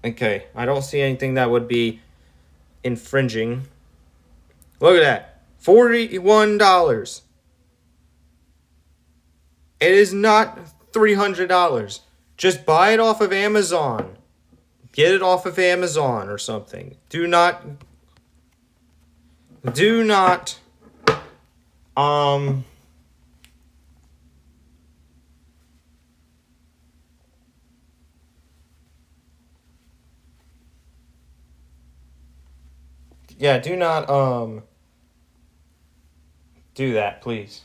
Okay, I don't see anything that would be infringing. Look at that. $41. It is not $300. Just buy it off of Amazon. Get it off of Amazon or something. Do not yeah, do not do that, please.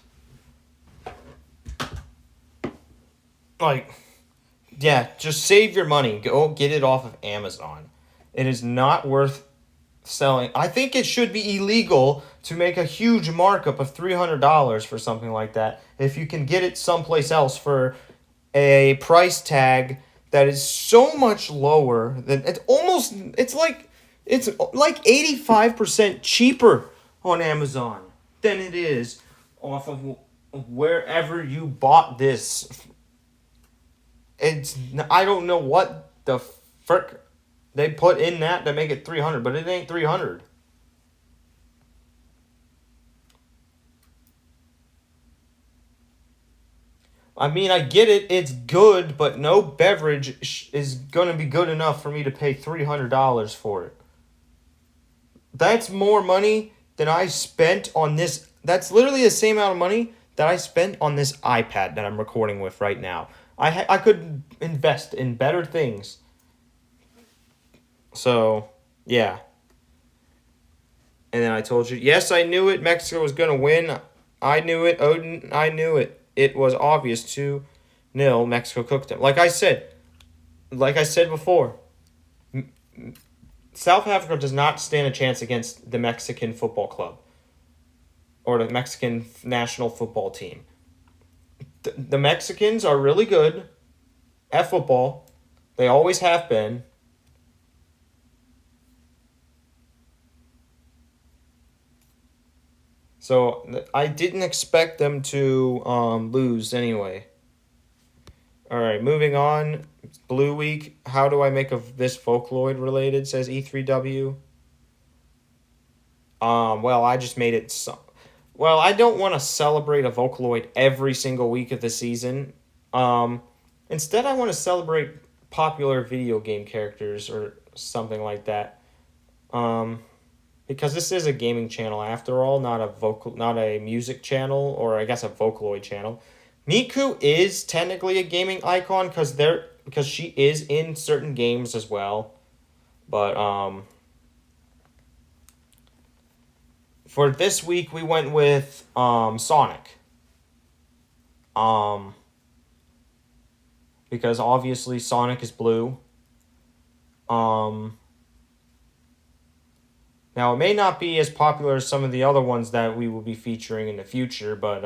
Like, yeah, just save your money. Go get it off of Amazon. It is not worth selling. I think it should be illegal to make a huge markup of $300 for something like that if you can get it someplace else for a price tag that is so much lower than it's like 85% cheaper on Amazon than it is off of wherever you bought this. I don't know what the frick they put in that to make it 300, but it ain't 300. I mean, I get it, it's good, but no beverage is going to be good enough for me to pay $300 for it. That's more money than I spent on this. That's literally the same amount of money that I spent on this iPad that I'm recording with right now. I could invest in better things. So, yeah. And then I told you, yes, I knew it. Mexico was going to win. I knew it. Odin, I knew it. It was obvious 2-0. Mexico cooked them. Like I said before, South Africa does not stand a chance against the Mexican football club or the Mexican national football team. The Mexicans are really good at football. They always have been. So I didn't expect them to lose anyway. All right, moving on. Blue Week. How do I make this Vocaloid related? Says E3W. Well, I just made it. Well, I don't want to celebrate a Vocaloid every single week of the season. Instead, I want to celebrate popular video game characters or something like that. Because this is a gaming channel after all, not a music channel, or I guess a Vocaloid channel. Miku is technically a gaming icon because she is in certain games as well. But for this week we went with Sonic. because obviously Sonic is blue. Now, it may not be as popular as some of the other ones that we will be featuring in the future, but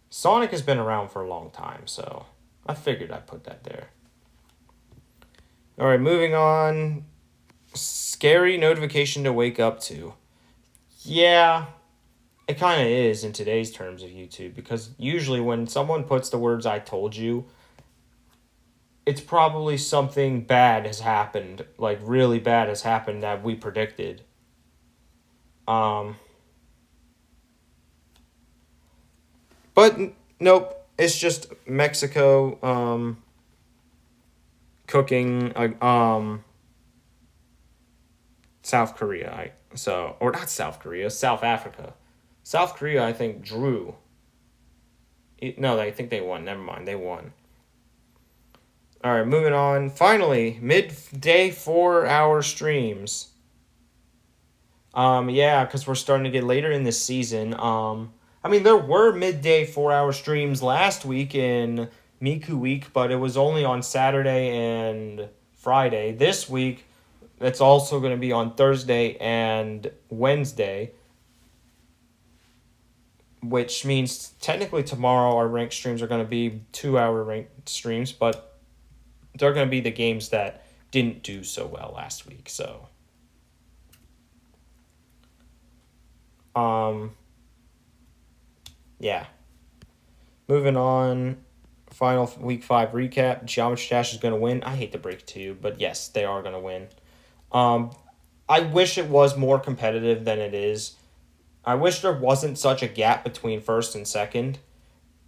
Sonic has been around for a long time, so I figured I'd put that there. All right, moving on. Scary notification to wake up to. Yeah, it kind of is in today's terms of YouTube, because usually when someone puts the words "I told you," it's probably something bad has happened, like really bad has happened that we predicted. Um, but nope, it's just Mexico cooking South Korea. Or not South Korea, South Africa. South Korea, I think, drew. No, I think they won. Never mind, they won. All right, moving on. Finally, midday 4-hour streams. Yeah, because we're starting to get later in this season. I mean, there were midday 4-hour streams last week in Miku Week, but it was only on Saturday and Friday. This week, it's also going to be on Thursday and Wednesday, which means technically tomorrow our ranked streams are going to be 2-hour ranked streams, but they're going to be the games that didn't do so well last week. So, yeah. Moving on, final week 5 recap. Geometry Dash is going to win. I hate to break it to you, but yes, they are going to win. I wish it was more competitive than it is. I wish there wasn't such a gap between first and second.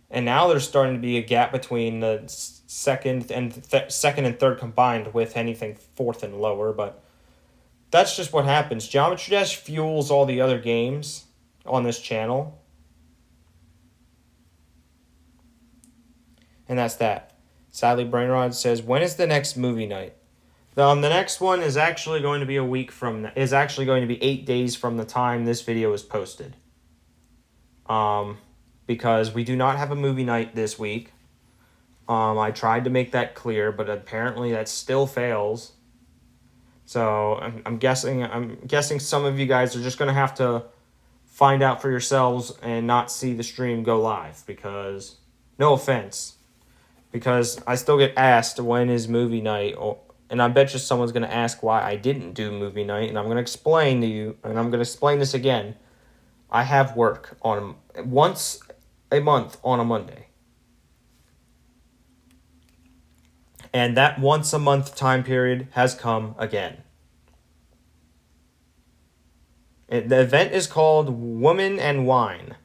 And now there's starting to be a gap between the second and third combined, with anything fourth and lower. But that's just what happens. Geometry Dash fuels all the other games on this channel. And that's that. Sadly, Brainrod says, when is the next movie night? The next one is actually going to be 8 days from the time this video is posted. Because we do not have a movie night this week. I tried to make that clear, but apparently that still fails. So I'm guessing some of you guys are just going to have to find out for yourselves and not see the stream go live, because no offense, because I still get asked when is movie night, and I bet you someone's going to ask why I didn't do movie night, and I'm going to explain to you, and I'm going to explain this again. I have work on once a month on a Monday. And that once a month time period has come again. The event is called Woman and Wine,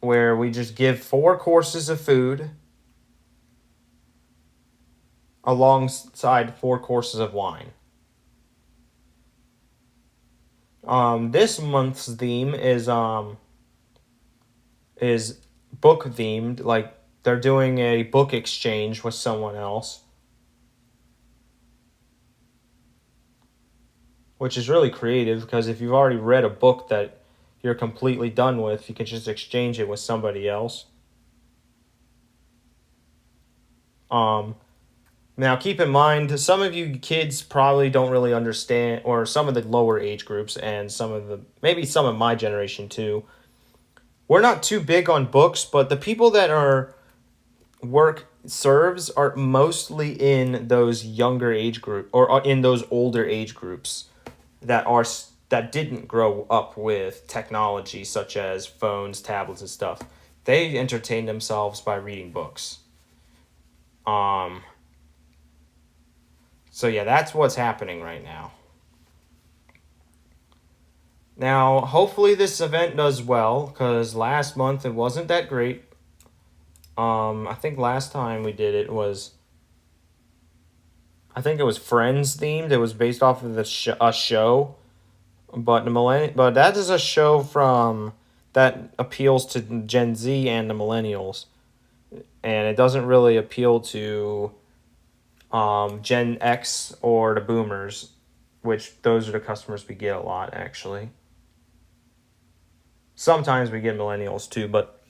where we just give 4 courses of food alongside 4 courses of wine. This month's theme is book themed. Like, they're doing a book exchange with someone else, which is really creative, because if you've already read a book that you're completely done with, you can just exchange it with somebody else. Now, keep in mind, some of you kids probably don't really understand, or some of the lower age groups, and maybe some of my generation too. We're not too big on books, but the people that are work serves are mostly in those younger age group, or in those older age groups that didn't grow up with technology such as phones, tablets, and stuff. They entertain themselves by reading books. So yeah, that's what's happening right now. Now, hopefully this event does well, because last month it wasn't that great. I think last time we did it was, I think it was Friends themed. It was based off of a show, but but that is a show that appeals to Gen Z and the millennials, and it doesn't really appeal to Gen X or the boomers, which those are the customers we get a lot, actually. Sometimes we get millennials too, but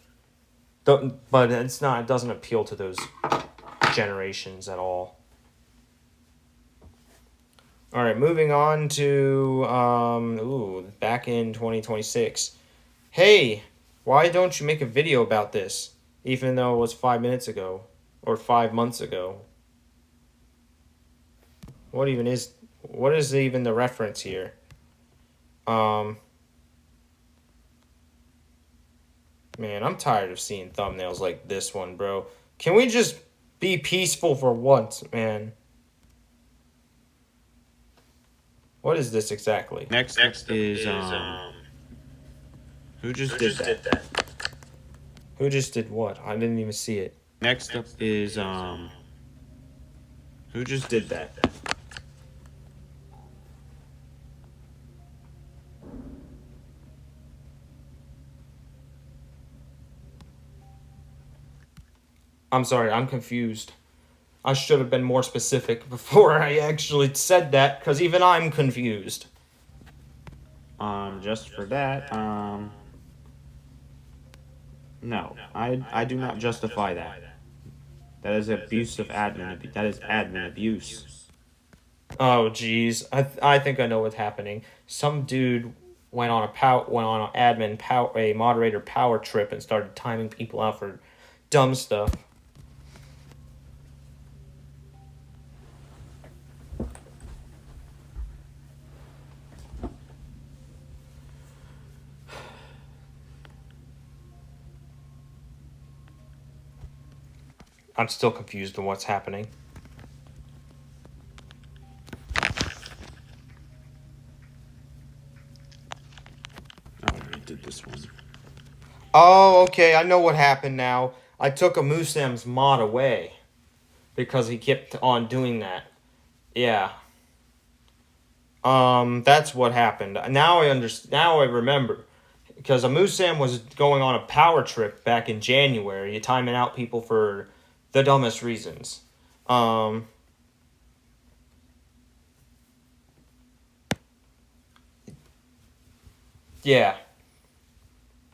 But it's not. It doesn't appeal to those generations at all. All right, moving on to back in 2026. Hey, why don't you make a video about this? Even though it was 5 minutes ago or 5 months ago. What is even the reference here? Man, I'm tired of seeing thumbnails like this one, bro. Can we just be peaceful for once, man? What is this exactly? Next up is who just did that? Who just did what? I didn't even see it. Next up is who just did that? I'm sorry, I'm confused. I should have been more specific before I actually said that, because even I'm confused. Just for that, no, I do not justify that. That is abuse of admin. That is admin abuse. Oh, jeez. I think I know what's happening. Some dude went on a moderator power trip and started timing people out for dumb stuff. I'm still confused on what's happening. I already did this one. Oh, okay. I know what happened now. I took a Musam's mod away because he kept on doing that. Yeah. That's what happened. Now I understand. Now I remember. Because Musam was going on a power trip back in January, timing out people for the dumbest reasons. Yeah.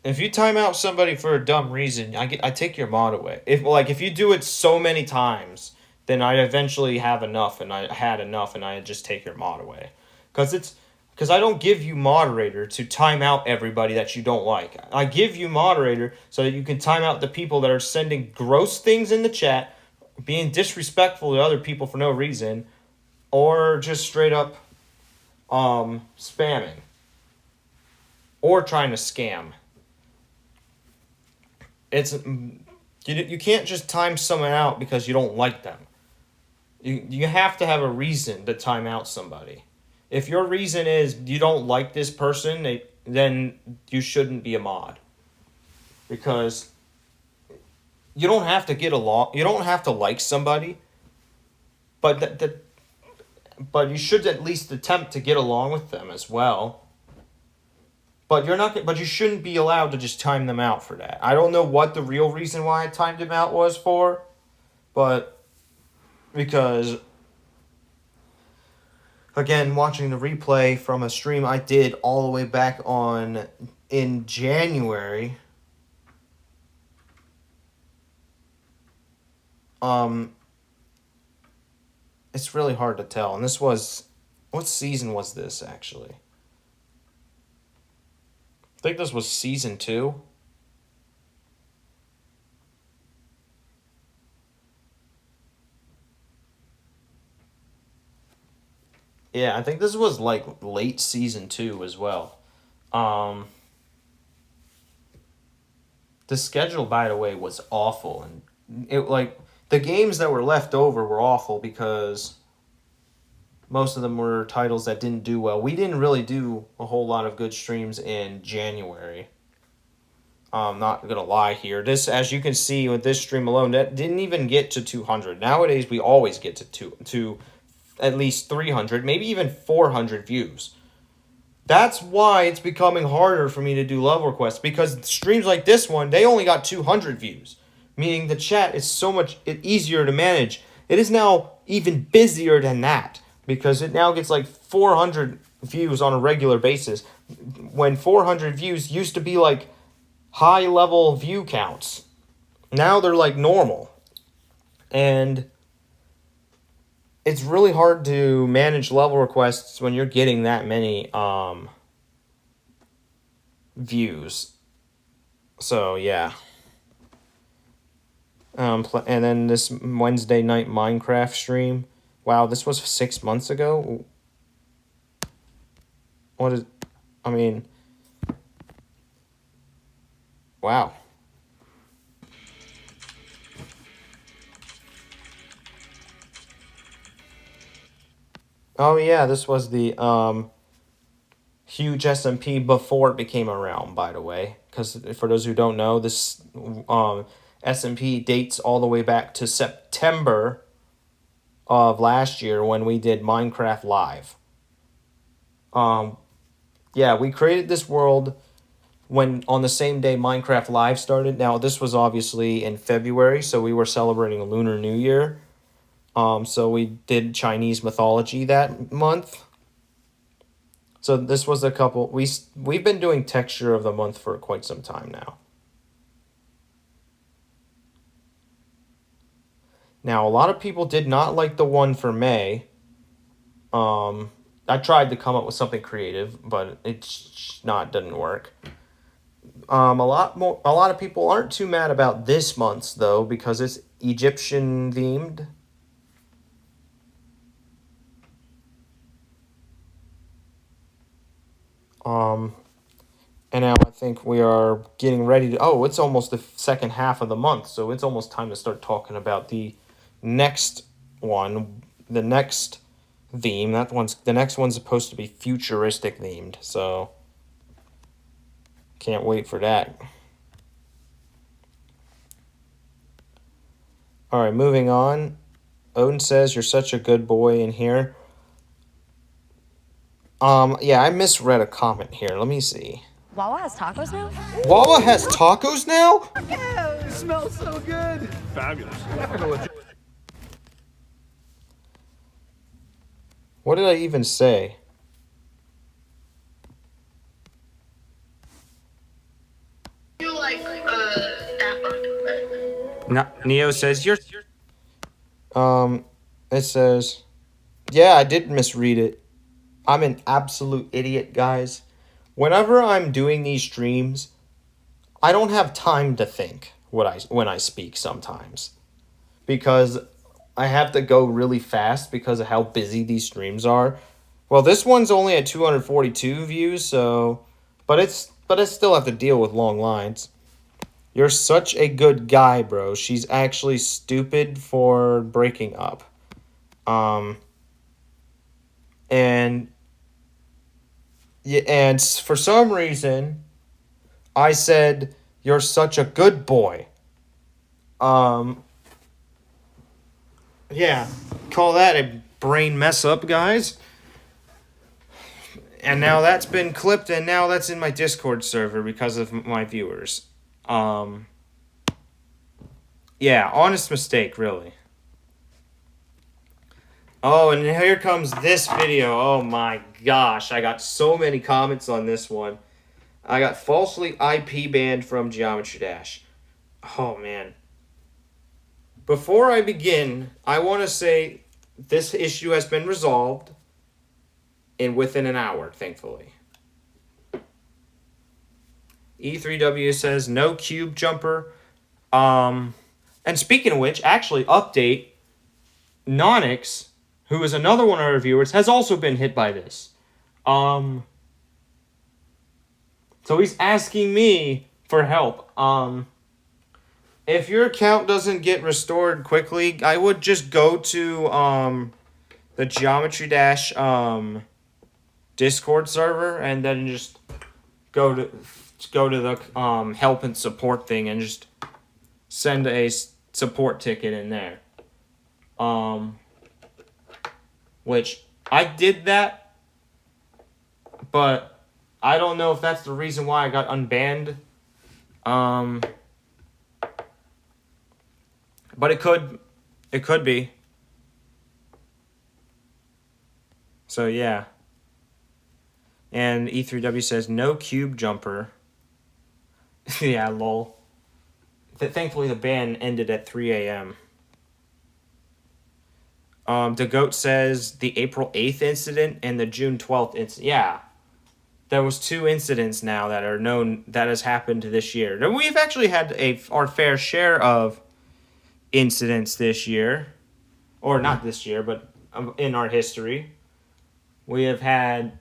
If you time out somebody for a dumb reason, I take your mod away. If you do it so many times, then I eventually have enough, and I had enough, and I just take your mod away, because I don't give you moderator to time out everybody that you don't like. I give you moderator so that you can time out the people that are sending gross things in the chat, being disrespectful to other people for no reason, or just straight up spamming or trying to scam. You can't just time someone out because you don't like them. You have to have a reason to time out somebody. If your reason is you don't like this person, then you shouldn't be a mod. Because you don't have to get along. You don't have to like somebody, but but you should at least attempt to get along with them as well. But But you shouldn't be allowed to just time them out for that. I don't know what the real reason why I timed him out was for, but because again, watching the replay from a stream I did all the way back in January. It's really hard to tell. And what season was this actually? I think this was season 2. Yeah, I think this was like late season 2 as well. The schedule, by the way, was awful, and the games that were left over were awful because most of them were titles that didn't do well. We didn't really do a whole lot of good streams in January. I'm not gonna lie here. This, as you can see with this stream alone, that didn't even get to 200. Nowadays, we always get to at least 300, maybe even 400 views. That's why it's becoming harder for me to do level requests, because streams like this one, they only got 200 views, meaning the chat is so much easier to manage. It is now even busier than that, because it now gets like 400 views on a regular basis, when 400 views used to be like high level view counts. Now they're like normal. And it's really hard to manage level requests when you're getting that many views. So yeah. And then this Wednesday night Minecraft stream. Wow, this was 6 months ago. What is? I mean, wow. Oh yeah, this was the huge SMP before it became a realm. By the way, because for those who don't know, this SMP dates all the way back to September of last year when we did Minecraft Live. Yeah, we created this world when on the same day Minecraft Live started. Now this was obviously in February, so we were celebrating a Lunar New Year. So we did Chinese mythology that month. So this was a couple. We've been doing texture of the month for quite some time now. Now a lot of people did not like the one for May. I tried to come up with something creative, but it's not didn't work. A lot of people aren't too mad about this month's though because it's Egyptian themed. And now I think we are getting ready to. Oh, it's almost the second half of the month, so it's almost time to start talking about the next one, the next theme. The next one's supposed to be futuristic themed, so can't wait for that. All right, moving on. Odin says you're such a good boy in here. Yeah, I misread a comment here. Let me see. Wawa has tacos now? Wawa has tacos now? Yeah, it smells so good. Fabulous. What did I even say? You like that one? No, Neo says you're. It says, yeah, I did misread it. I'm an absolute idiot, guys. Whenever I'm doing these streams, I don't have time to think when I speak sometimes because I have to go really fast because of how busy these streams are. Well, this one's only at 242 views, so but I still have to deal with long lines. You're such a good guy, bro. She's actually stupid for breaking up. And yeah, and for some reason I said you're such a good boy. Yeah, call that a brain mess up, guys. And now that's been clipped and now that's in my Discord server because of my viewers. Yeah, honest mistake, really. Oh, and here comes this video. Oh my gosh, I got so many comments on this one. I got falsely IP banned from Geometry Dash. Oh man. Before I begin, I want to say this issue has been resolved within an hour, thankfully. E3W says no cube jumper. And speaking of which, actually update, Nonix, who is another one of our viewers, has also been hit by this. So he's asking me for help. If your account doesn't get restored quickly, I would just go to the Geometry Dash Discord server and then just go to the help and support thing and just send a support ticket in there. Which I did that, but I don't know if that's the reason why I got unbanned. But it could be. So yeah. And E3W says no cube jumper. Yeah, lol. Thankfully, the ban ended at 3 a.m. The Goat says the April 8th incident and the June 12th incident. Yeah. There was 2 incidents now that are known that has happened this year. Now, we've actually had our fair share of incidents this year. Or not this year, but in our history. We have had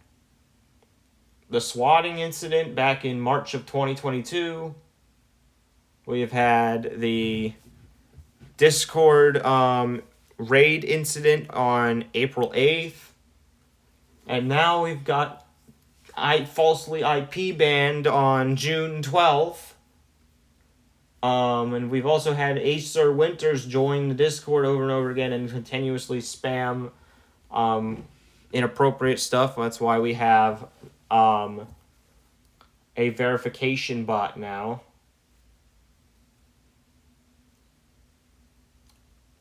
the swatting incident back in March of 2022. We have had the Discord raid incident on April 8th. And now we've got falsely IP banned on June 12th. And we've also had Acer Winters join the Discord over and over again and continuously spam inappropriate stuff. That's why we have a verification bot now.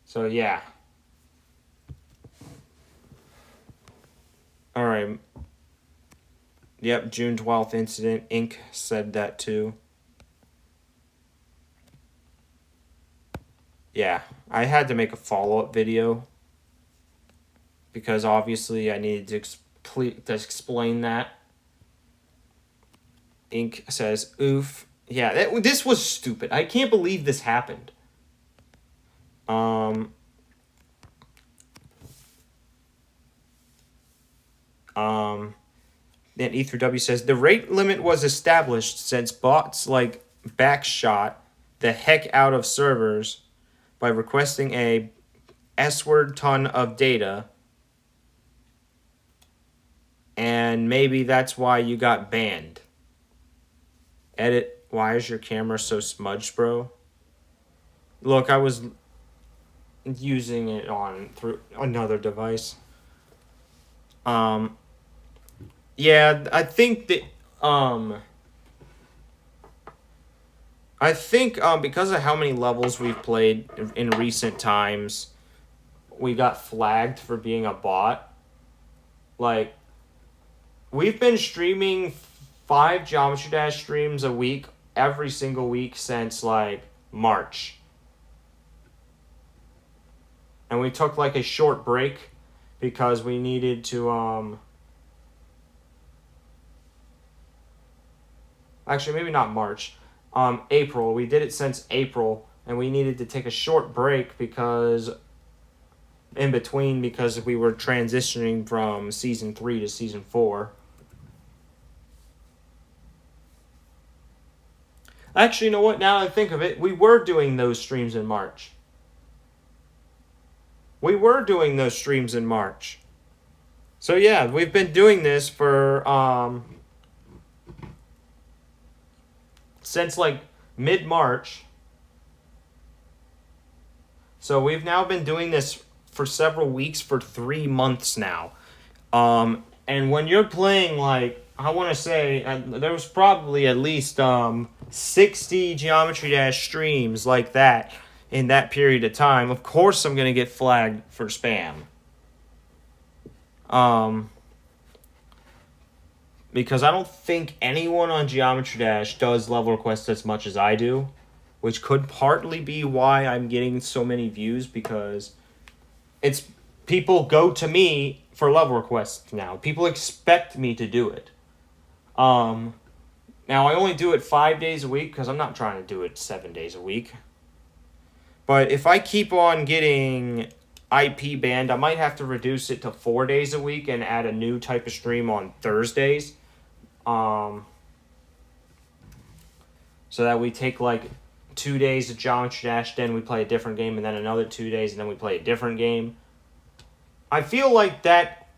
So yeah. Alright. Yep, June 12th incident. Inc. said that too. Yeah, I had to make a follow-up video because obviously I needed to explain that. Inc. says, oof. Yeah, this was stupid. I can't believe this happened. Then E3W says, the rate limit was established since bots like Backshot the heck out of servers by requesting a S-word ton of data. And maybe that's why you got banned. Edit, why is your camera so smudged, bro? Look, I was using it through another device. Yeah, I think that because of how many levels we've played in recent times, we got flagged for being a bot. Like, we've been streaming 5 Geometry Dash streams a week, every single week since, like, March. And we took, like, a short break because we needed to, actually, maybe not March. April. We did it since April, and we needed to take a short break because we were transitioning from Season 3 to Season 4. Actually, you know what? Now that I think of it, we were doing those streams in March. So yeah, we've been doing this for, since like mid-March. So we've now been doing this for several weeks, for 3 months now. And when you're playing, like, I want to say there was probably at least 60 Geometry Dash streams like that in that period of time. Of course I'm going to get flagged for spam. Because I don't think anyone on Geometry Dash does level requests as much as I do, which could partly be why I'm getting so many views, because it's people go to me for level requests now. People expect me to do it. Now I only do it 5 days a week because I'm not trying to do it 7 days a week. But if I keep on getting IP banned, I might have to reduce it to 4 days a week and add a new type of stream on Thursdays. So that we take like 2 days of Geometry Dash, then we play a different game, and then another 2 days, and then we play a different game. I feel like that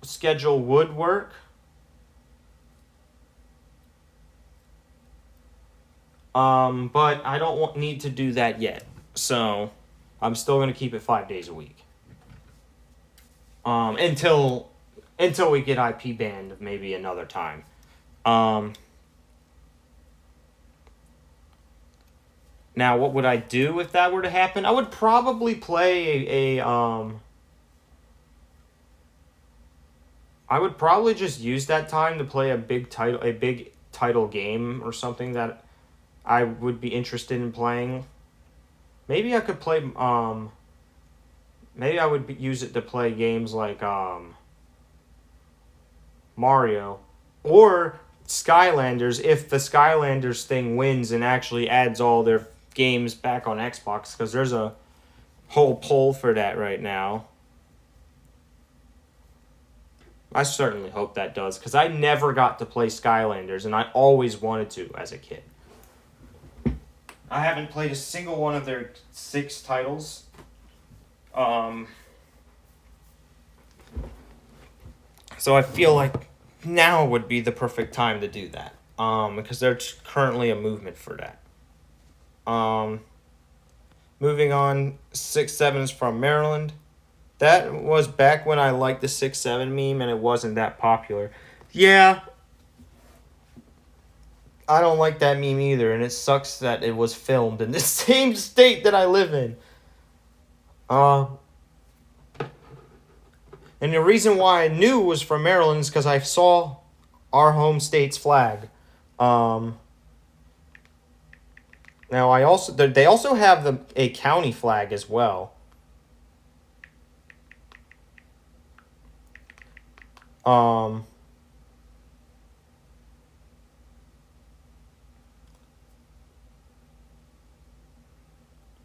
schedule would work. But I don't need to do that yet. So I'm still going to keep it 5 days a week. Until we get IP banned maybe another time. Now, what would I do if that were to happen? I would probably play I would probably just use that time to play a big title game or something that I would be interested in playing. Maybe I could play. Maybe I would use it to play games like Mario or Skylanders if the Skylanders thing wins and actually adds all their games back on Xbox, because there's a whole poll for that right now. I certainly hope that does, because I never got to play Skylanders, and I always wanted to as a kid. I haven't played a single one of their 6 titles. So I feel like now would be the perfect time to do that. Because there's currently a movement for that. Moving on, 6-7 is from Maryland. That was back when I liked the 6-7 meme and it wasn't that popular. Yeah. I don't like that meme either, and it sucks that it was filmed in the same state that I live in. And the reason why I knew it was from Maryland is because I saw our home state's flag. Now they also have a county flag as well.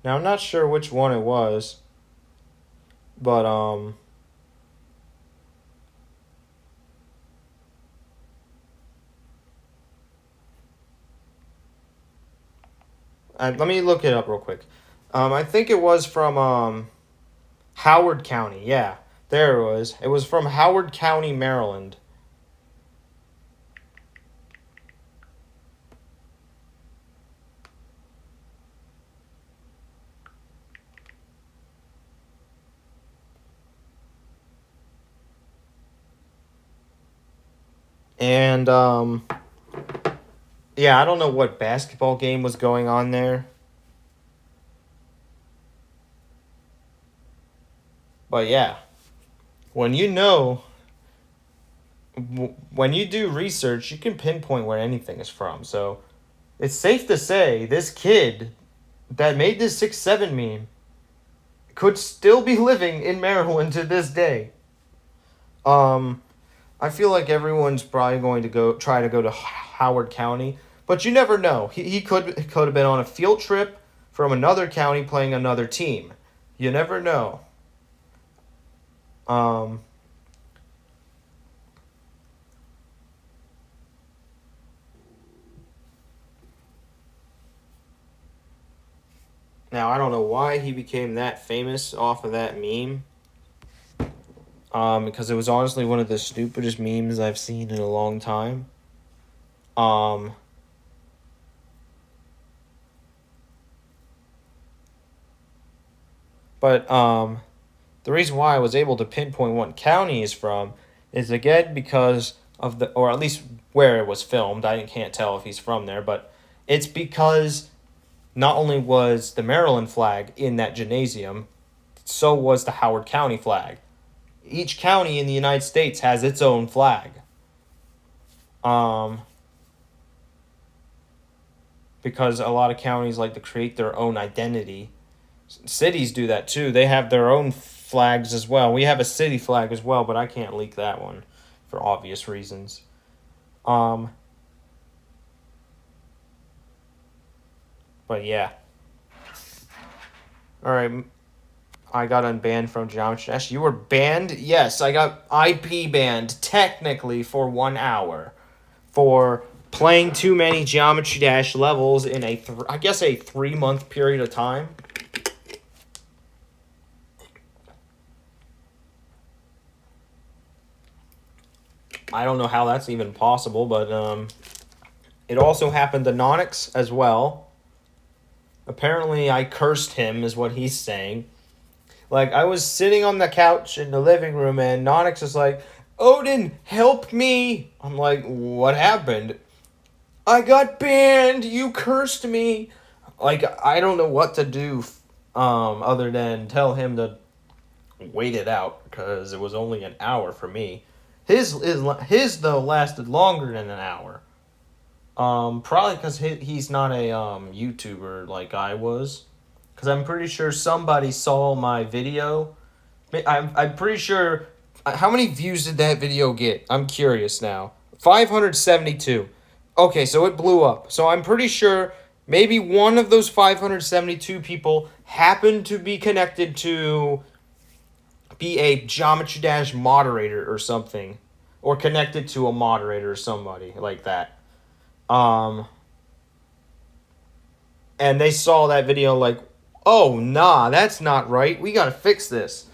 Now I'm not sure which one it was, but let me look it up real quick. I think it was from Howard County. Yeah, there it was. It was from Howard County, Maryland. And yeah, I don't know what basketball game was going on there. But yeah, when you do research, you can pinpoint where anything is from. So it's safe to say this kid that made this 6-7 meme could still be living in Maryland to this day. I feel like everyone's probably going to try to go to Howard County, but you never know. He could have been on a field trip from another county playing another team. You never know. Now, I don't know why he became that famous off of that meme. Because it was honestly one of the stupidest memes I've seen in a long time. But the reason why I was able to pinpoint what county he's from is again because of or at least where it was filmed. I can't tell if he's from there, but it's because not only was the Maryland flag in that gymnasium, so was the Howard County flag. Each county in the United States has its own flag. Because a lot of counties like to create their own identity. Cities do that too. They have their own flags as well. We have a city flag as well, but I can't leak that one for obvious reasons. But yeah. Alright. I got unbanned from Geometry Dash. You were banned? Yes, I got IP banned, technically, for 1 hour. For playing too many Geometry Dash levels in a 3-month period of time. I don't know how that's even possible, but it also happened to Nonix as well. Apparently, I cursed him, is what he's saying. Like, I was sitting on the couch in the living room, and Nonix is like, Odin, help me! I'm like, what happened? I got banned! You cursed me! Like, I don't know what to do other than tell him to wait it out, because it was only an hour for me. His though, lasted longer than an hour. Probably because he's not a YouTuber like I was. Because I'm pretty sure somebody saw my video. I'm pretty sure. How many views did that video get? I'm curious now. 572. Okay, so it blew up. So I'm pretty sure maybe one of those 572 people happened to be connected to be a Geometry Dash moderator or something. Or connected to a moderator or somebody like that. And they saw that video like, oh, nah, that's not right. We gotta fix this.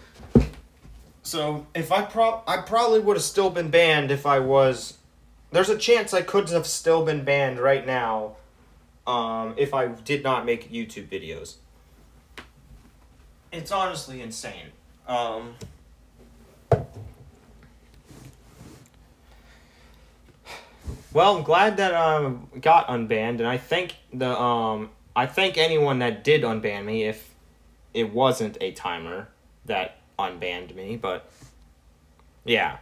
So if I probably would have still been banned if I was. There's a chance I could have still been banned right now, if I did not make YouTube videos. It's honestly insane. Well, I'm glad that got unbanned, and I thank anyone that did unban me if it wasn't a timer that unbanned me, but yeah.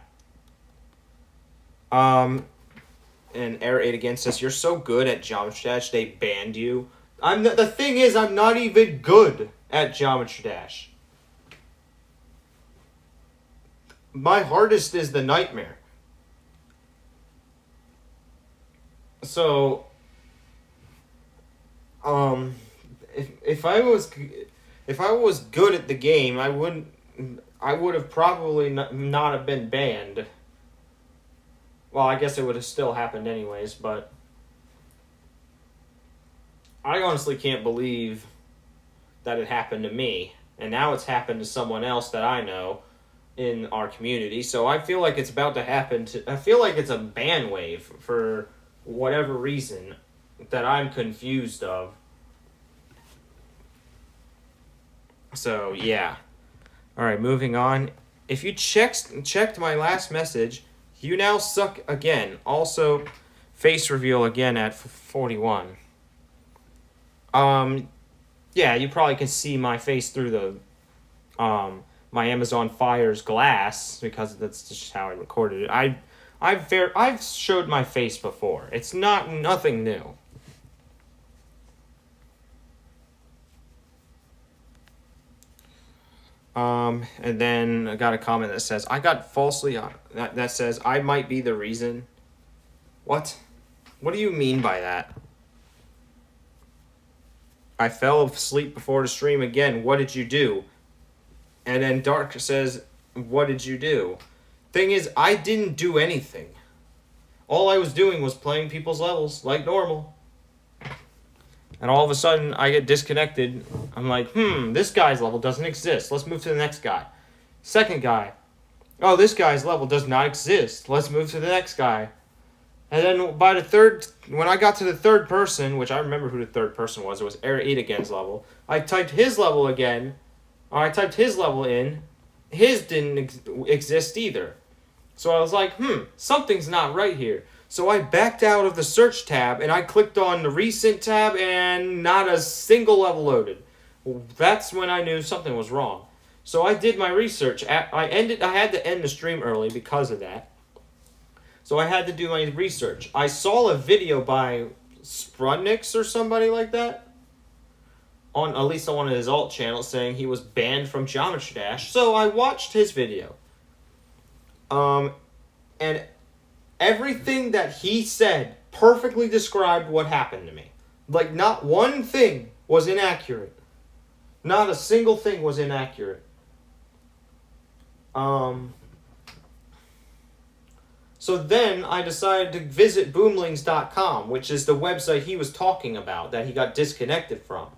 And Air 8 again says, you're so good at Geometry Dash, they banned you. The thing is, I'm not even good at Geometry Dash. My hardest is the Nightmare. So, if I was good at the game, I would have probably not have been banned. Well, I guess it would have still happened anyways, but I honestly can't believe that it happened to me, and now it's happened to someone else that I know in our community. So I feel like it's about to happen I feel like it's a ban wave for whatever reason that I'm confused of. So, yeah. Alright, moving on. If you checked my last message, you now suck again. Also, face reveal again at 41. Yeah, you probably can see my face through the my Amazon Fire's glass because that's just how I recorded it. I've showed my face before. It's nothing new. And then I got a comment that says, I got falsely, that says, I might be the reason. What? What do you mean by that? I fell asleep before the stream again. What did you do? And then Dark says, what did you do? Thing is, I didn't do anything. All I was doing was playing people's levels like normal. And all of a sudden, I get disconnected. I'm like, this guy's level doesn't exist. Let's move to the next guy. Second guy. Oh, this guy's level does not exist. Let's move to the next guy. And then when I got to the third person, which I remember who the third person was, it was Air 8 again's level. I typed his level again. Or I typed his level in. His didn't exist either. So I was like, something's not right here. So I backed out of the search tab and I clicked on the recent tab and not a single level loaded. That's when I knew something was wrong. So I did my research. I had to end the stream early because of that. So I had to do my research. I saw a video by Sprudnix or somebody like that. At least on one of his alt channels saying he was banned from Geometry Dash. So I watched his video. And everything that he said perfectly described what happened to me. Like, not one thing was inaccurate. Not a single thing was inaccurate. So then I decided to visit boomlings.com, which is the website he was talking about that he got disconnected from.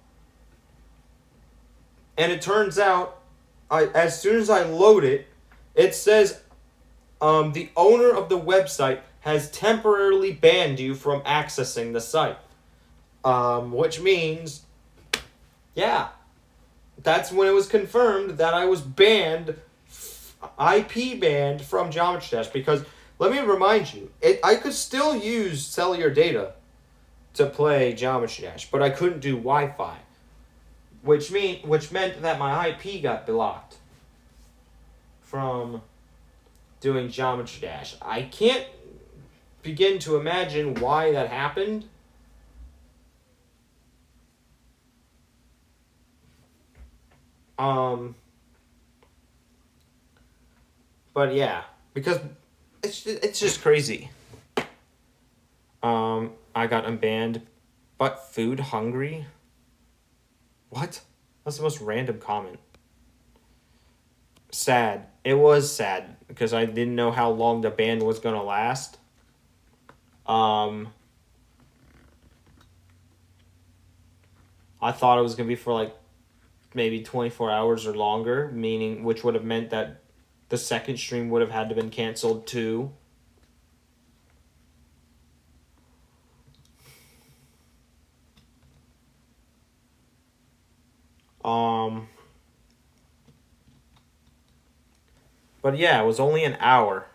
And it turns out, as soon as I load it, it says the owner of the website has temporarily banned you from accessing the site. Which means, yeah, that's when it was confirmed that I was banned, IP banned from Geometry Dash. Because, let me remind you, I could still use cellular data to play Geometry Dash, but I couldn't do Wi-Fi. Which meant that my IP got blocked from doing Geometry Dash. I can't begin to imagine why that happened. But yeah, because it's just crazy. I got unbanned, but food hungry. What? That's the most random comment. Sad. It was sad because I didn't know how long the ban was gonna last. I thought it was gonna be for like maybe 24 hours or longer, meaning which would have meant that the second stream would have had to been canceled too. But yeah, it was only an hour.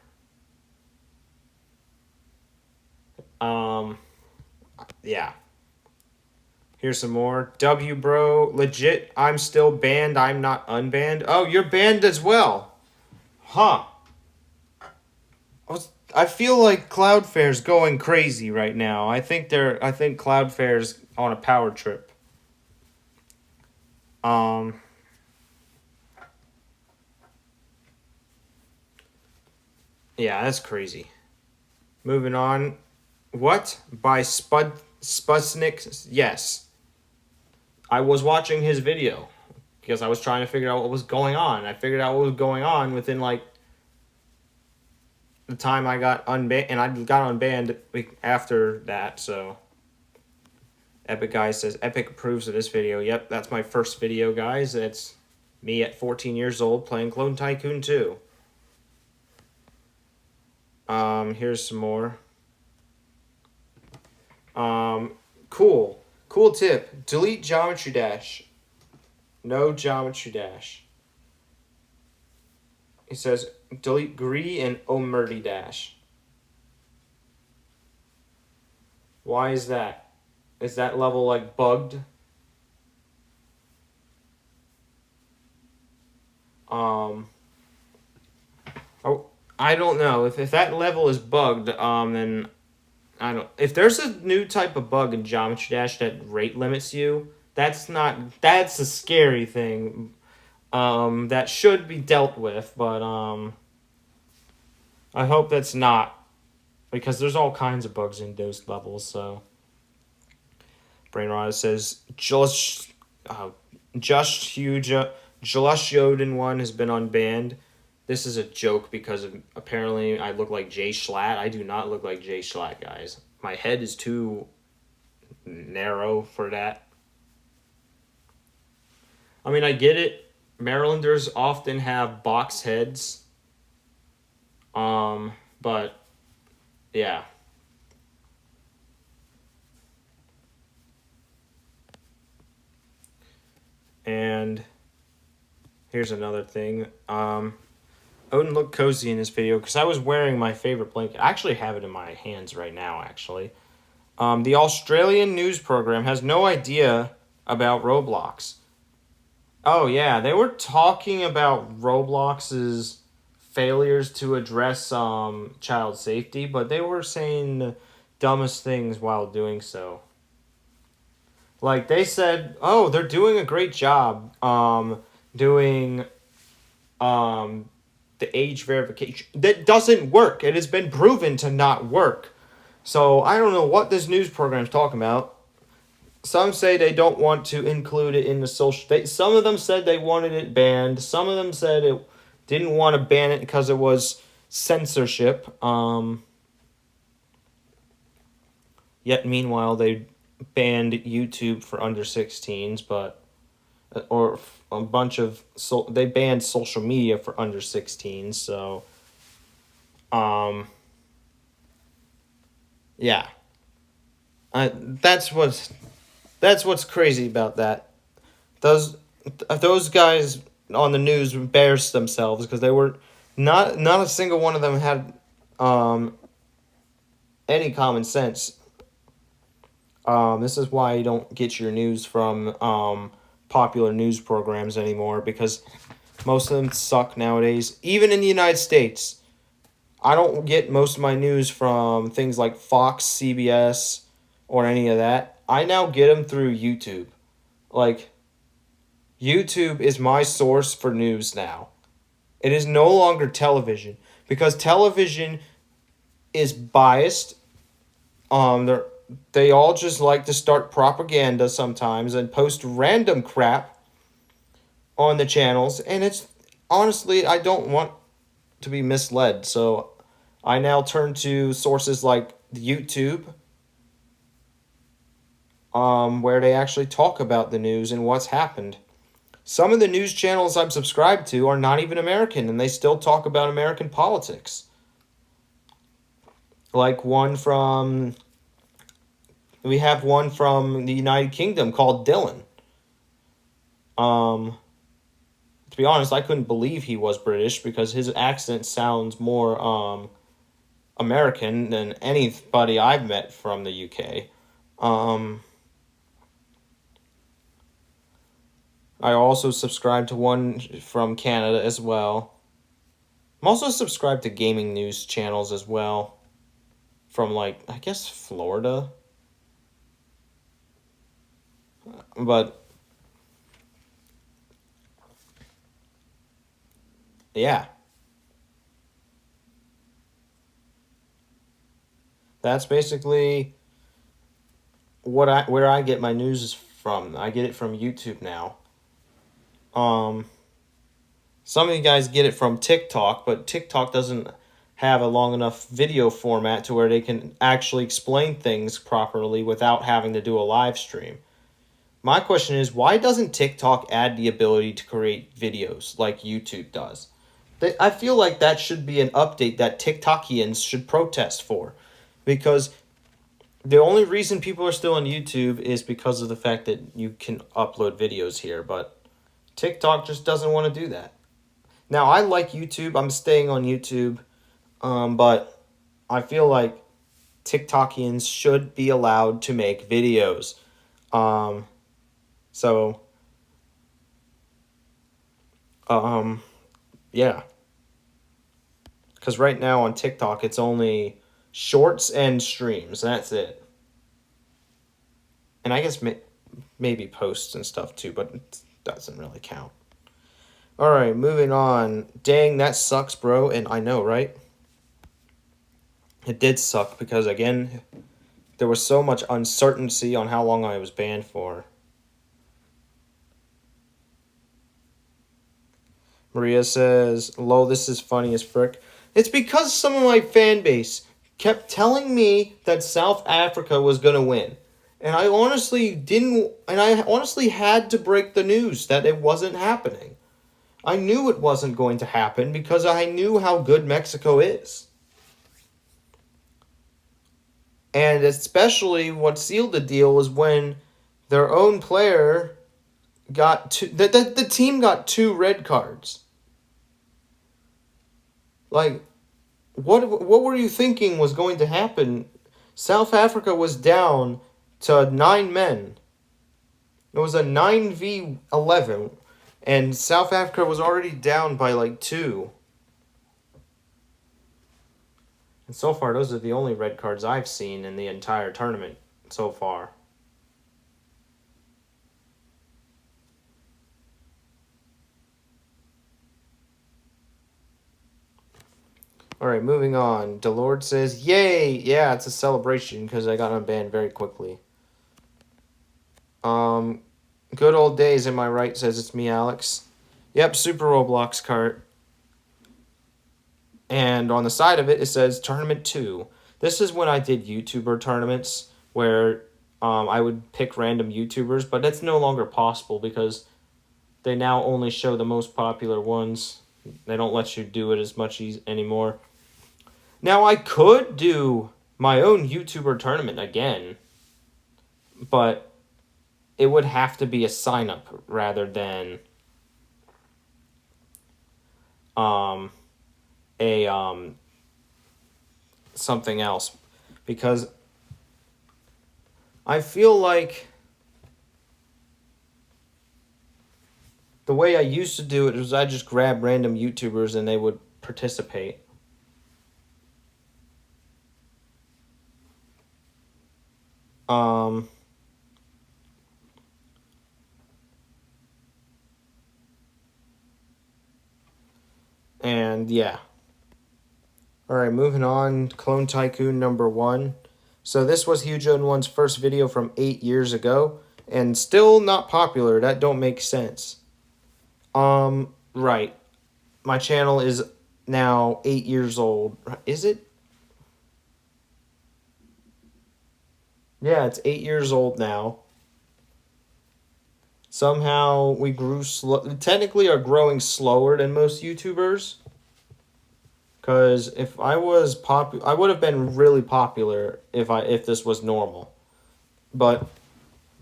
Yeah. Here's some more. W bro, legit, I'm still banned, I'm not unbanned. Oh, you're banned as well. Huh. I feel like Cloudflare's going crazy right now. I think Cloudflare's on a power trip. Yeah, that's crazy. Moving on. What? By Sputnik? Yes. I was watching his video because I was trying to figure out what was going on. I figured out what was going on within like the time I got unbanned, and I got unbanned after that, so. Epic Guy says, Epic approves of this video. Yep, that's my first video, guys. It's me at 14 years old playing Clone Tycoon 2. Here's some more. Cool. Cool tip. Delete Geometry Dash. No Geometry Dash. He says, delete Gree and Omerty Dash. Why is that? Is that level, like, bugged? Oh, I don't know. If that level is bugged, then I don't. If there's a new type of bug in Geometry Dash that rate limits you, that's a scary thing. That should be dealt with, but I hope that's not, because there's all kinds of bugs in those levels. So, Brainrod says Josh Yoden 1 has been unbanned. This is a joke because apparently I look like Jay Schlatt. I do not look like Jay Schlatt, guys. My head is too narrow for that. I mean, I get it. Marylanders often have box heads. But yeah. And here's another thing. Odin looked cozy in this video because I was wearing my favorite blanket. I actually have it in my hands right now, actually. The Australian news program has no idea about Roblox. Oh, yeah. They were talking about Roblox's failures to address child safety, but they were saying the dumbest things while doing so. Like, they said, oh, they're doing a great job doing the age verification. That doesn't work. It has been proven to not work. So I don't know what this news program is talking about. Some say they don't want to include it in the social. Some of them said they wanted it banned. Some of them said it didn't want to ban it because it was censorship. Yet meanwhile they banned YouTube for under 16s, but or a bunch of they banned social media for under 16s. So, yeah. That's what's crazy about that. Those guys on the news embarrassed themselves because they were not a single one of them had any common sense. This is why you don't get your news from popular news programs anymore, because most of them suck nowadays. Even in the United States, I don't get most of my news from things like Fox, CBS, or any of that. I now get them through YouTube. Like, YouTube is my source for news now. It is no longer television because television is biased. They all just like to start propaganda sometimes and post random crap on the channels, and it's honestly I don't want to be misled, so I now turn to sources like YouTube, where they actually talk about the news and what's happened. Some of the news channels I'm subscribed to are not even American, and they still talk about American politics. Like we have one from the United Kingdom called Dylan. To be honest, I couldn't believe he was British because his accent sounds more American than anybody I've met from the UK. I also subscribe to one from Canada as well. I'm also subscribed to gaming news channels as well. From, like, I guess Florida. But, yeah. That's basically where I get my news from. I get it from YouTube now. Some of you guys get it from TikTok, but TikTok doesn't have a long enough video format to where they can actually explain things properly without having to do a live stream. My question is, why doesn't TikTok add the ability to create videos like YouTube does? I feel like that should be an update that TikTokians should protest for, because the only reason people are still on YouTube is because of the fact that you can upload videos here, but TikTok just doesn't want to do that. Now, I like YouTube. I'm staying on YouTube, but I feel like TikTokians should be allowed to make videos. Yeah. Because right now on TikTok, it's only shorts and streams. That's it. And I guess maybe posts and stuff too, but it doesn't really count. Alright, moving on. Dang, that sucks, bro. And I know, right? It did suck because, again, there was so much uncertainty on how long I was banned for. Maria says, lol, this is funny as frick. It's because some of my fan base kept telling me that South Africa was going to win. And I honestly had to break the news that it wasn't happening. I knew it wasn't going to happen because I knew how good Mexico is. And especially what sealed the deal was when their own player got the team got 2 red cards. Like, what were you thinking was going to happen? South Africa was down to 9 men. It was a 9v11, and South Africa was already down by like 2. And so far, those are the only red cards I've seen in the entire tournament so far. Alright, moving on. Delord says, yay! Yeah, it's a celebration because I got unbanned very quickly. Good old days, am I right? Says it's me, Alex. Yep, Super Roblox cart. And on the side of it, it says Tournament 2. This is when I did YouTuber tournaments where I would pick random YouTubers, but that's no longer possible because they now only show the most popular ones. They don't let you do it as much anymore. Now, I could do my own YouTuber tournament again, but it would have to be a sign-up rather than something else, because I feel like the way I used to do it was I just grab random YouTubers and they would participate. And yeah. Alright, moving on. Clone Tycoon number 1. So this was Huge01's first video from 8 years ago. And still not popular. That don't make sense. Right. My channel is now 8 years old. Is it? Yeah, it's 8 years old now. Somehow we grew technically are growing slower than most YouTubers. Because if I was I would have been really popular if this was normal. But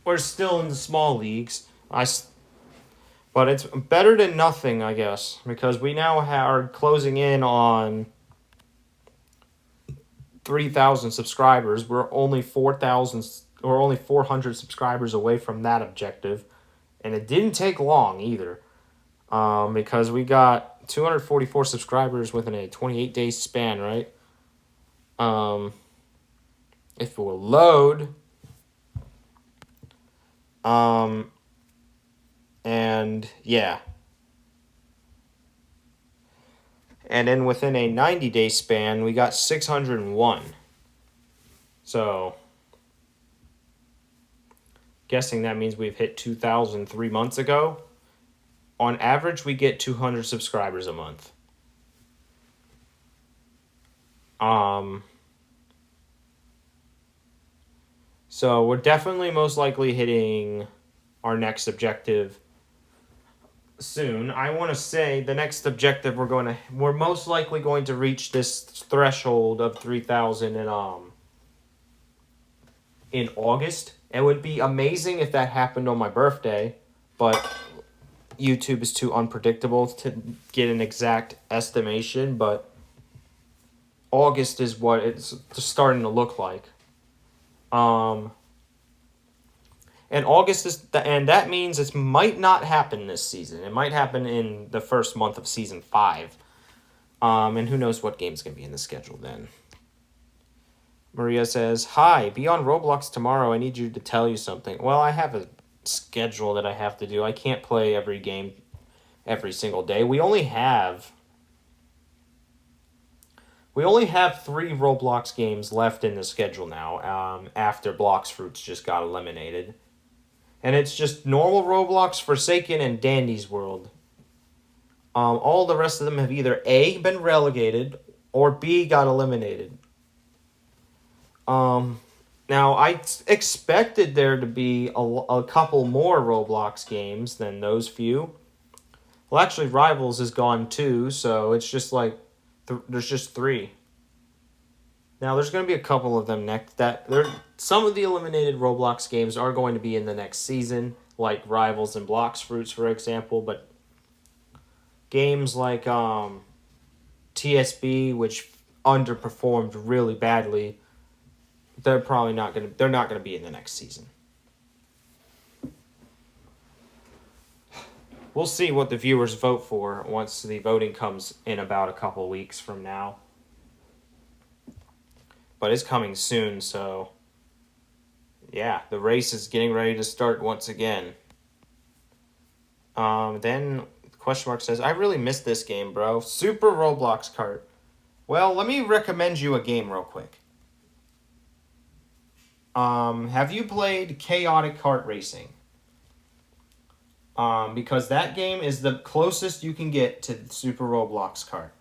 we're still in the small leagues. But it's better than nothing, I guess, because we now are closing in on 3,000 subscribers. We're only 400 subscribers away from that objective, and it didn't take long either, because we got 244 subscribers within a 28-day span, right? If it will load, and yeah. And then within a 90-day span, we got 601. So, guessing that means we've hit 2,000 3 months ago. On average, we get 200 subscribers a month. So we're definitely most likely hitting our next objective soon. I want to say the next objective we're most likely going to reach this threshold of 3,000 in August. It would be amazing if that happened on my birthday, but YouTube is too unpredictable to get an exact estimation, but August is what it's starting to look like. And August and that means it might not happen this season. It might happen in the first month of season 5. And who knows what game's gonna be in the schedule then. Maria says, "Hi, be on Roblox tomorrow. I need you to tell you something." Well, I have a schedule that I have to do. I can't play every game every single day. We only have 3 Roblox games left in the schedule now, after Blox Fruits just got eliminated. And it's just normal Roblox, Forsaken, and Dandy's World. All the rest of them have either A, been relegated, or B, got eliminated. Now, I expected there to be a couple more Roblox games than those few. Well, actually, Rivals is gone too, so it's just like there's just 3. Now, there's going to be a couple of them next. Some of the eliminated Roblox games are going to be in the next season, like Rivals and Blox Fruits, for example. But games like TSB, which underperformed really badly, they're not going to be in the next season. We'll see what the viewers vote for once the voting comes in about a couple weeks from now. But it's coming soon, so yeah, the race is getting ready to start once again. Then question mark says, "I really missed this game, bro. Super Roblox Kart." Well, let me recommend you a game real quick. Have you played Chaotic Kart Racing? Because that game is the closest you can get to Super Roblox Kart.